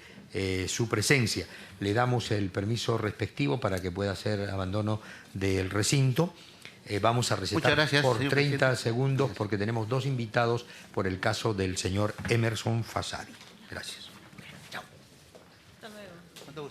su presencia. Le damos el permiso respectivo para que pueda hacer abandono del recinto. Vamos a recetar por 30 segundos porque tenemos 2 invitados por el caso del señor Emerson Fasari. Gracias. Chao. Hasta luego.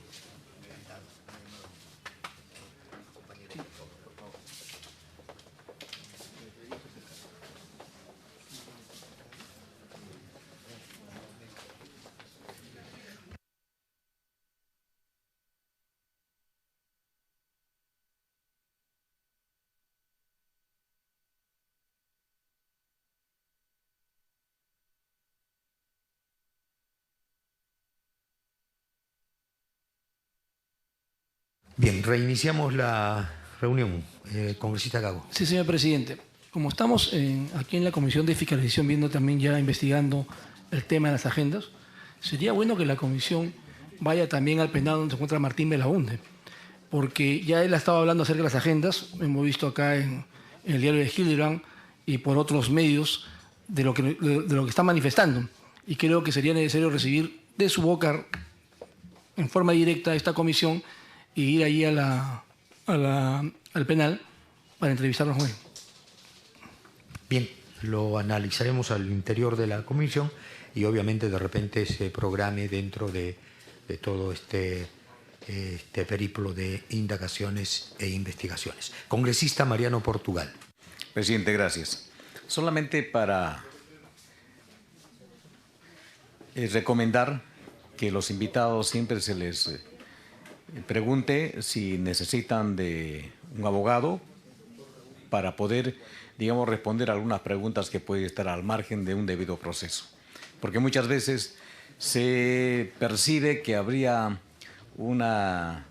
Bien, reiniciamos la reunión. Congresista Gago. Sí, señor presidente. Como estamos aquí en la Comisión de Fiscalización viendo también ya investigando el tema de las agendas, sería bueno que la comisión vaya también al penal donde se encuentra Martín Belaunde, porque ya él ha estado hablando acerca de las agendas, hemos visto acá en el diario de Hildebrand y por otros medios de lo que está manifestando. Y creo que sería necesario recibir de su boca en forma directa a esta comisión y ir allí a al penal para entrevistarnos con él. Bien, lo analizaremos al interior de la comisión y obviamente de repente se programe dentro de todo este periplo de indagaciones e investigaciones. Congresista Mariano Portugal. Presidente, gracias. Solamente para recomendar que los invitados siempre se les pregunte si necesitan de un abogado para poder, digamos, responder algunas preguntas que pueden estar al margen de un debido proceso. Porque muchas veces se percibe que habría una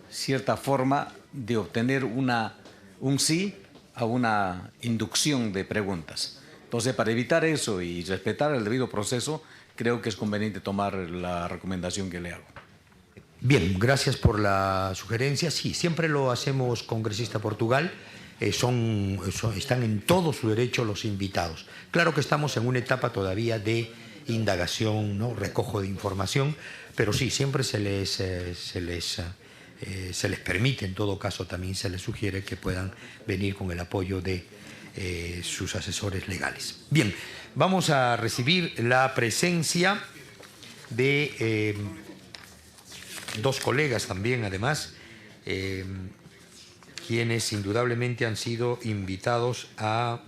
cierta forma de obtener un sí a una inducción de preguntas. Entonces, para evitar eso y respetar el debido proceso, creo que es conveniente tomar la recomendación que le hago. Bien, gracias por la sugerencia. Sí, siempre lo hacemos, congresista Portugal. Están en todo su derecho los invitados. Claro que estamos en una etapa todavía de indagación, ¿no? Recojo de información, pero sí, siempre se les permite, en todo caso también se les sugiere que puedan venir con el apoyo de sus asesores legales. Bien, vamos a recibir la presencia de dos colegas también, además, quienes indudablemente han sido invitados a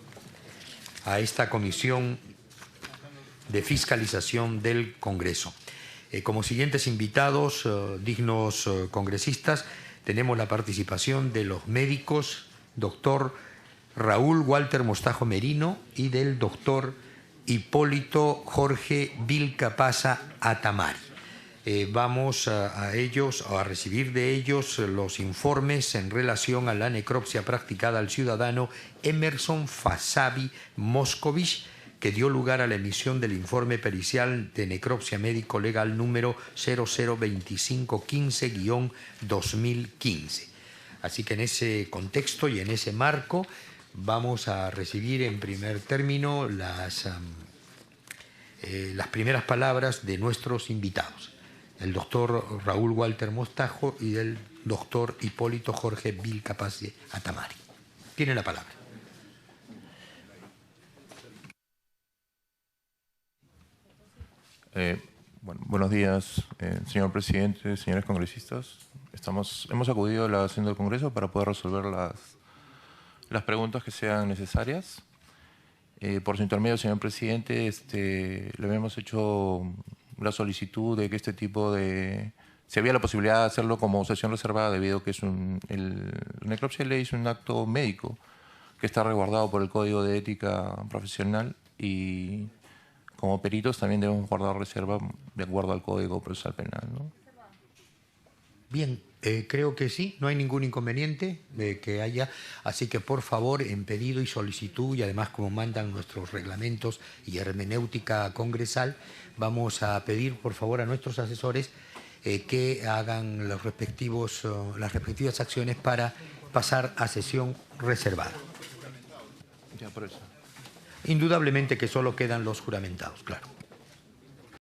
esta comisión de fiscalización del Congreso. Como siguientes invitados, dignos congresistas, tenemos la participación de los médicos, doctor Raúl Walter Mostajo Merino, y del doctor Hipólito Jorge Vilcapasa Atamari. Vamos a recibir de ellos los informes en relación a la necropsia practicada al ciudadano Emerson Fasabi Moscovich, que dio lugar a la emisión del informe pericial de necropsia médico legal número 002515-2015. Así que en ese contexto y en ese marco vamos a recibir en primer término las primeras palabras de nuestros invitados, el doctor Raúl Walter Mostajo y del doctor Hipólito Jorge Vilcapasa Atamari. Tiene la palabra. Buenos días, señor presidente, señores congresistas. Hemos acudido a la sesión del Congreso para poder resolver las preguntas que sean necesarias. Por su intermedio, señor presidente, le habíamos hecho la solicitud de que este tipo de... Si había la posibilidad de hacerlo como sesión reservada, debido a que la necropsia de ley es un acto médico que está resguardado por el Código de Ética Profesional y como peritos también debemos guardar reserva de acuerdo al Código Procesal Penal, ¿no? Bien, creo que sí, no hay ningún inconveniente de que haya, así que por favor, en pedido y solicitud, y además como mandan nuestros reglamentos y hermenéutica congresal, vamos a pedir por favor a nuestros asesores que hagan las respectivas acciones para pasar a sesión reservada. Ya, por eso. Indudablemente que solo quedan los juramentados, claro.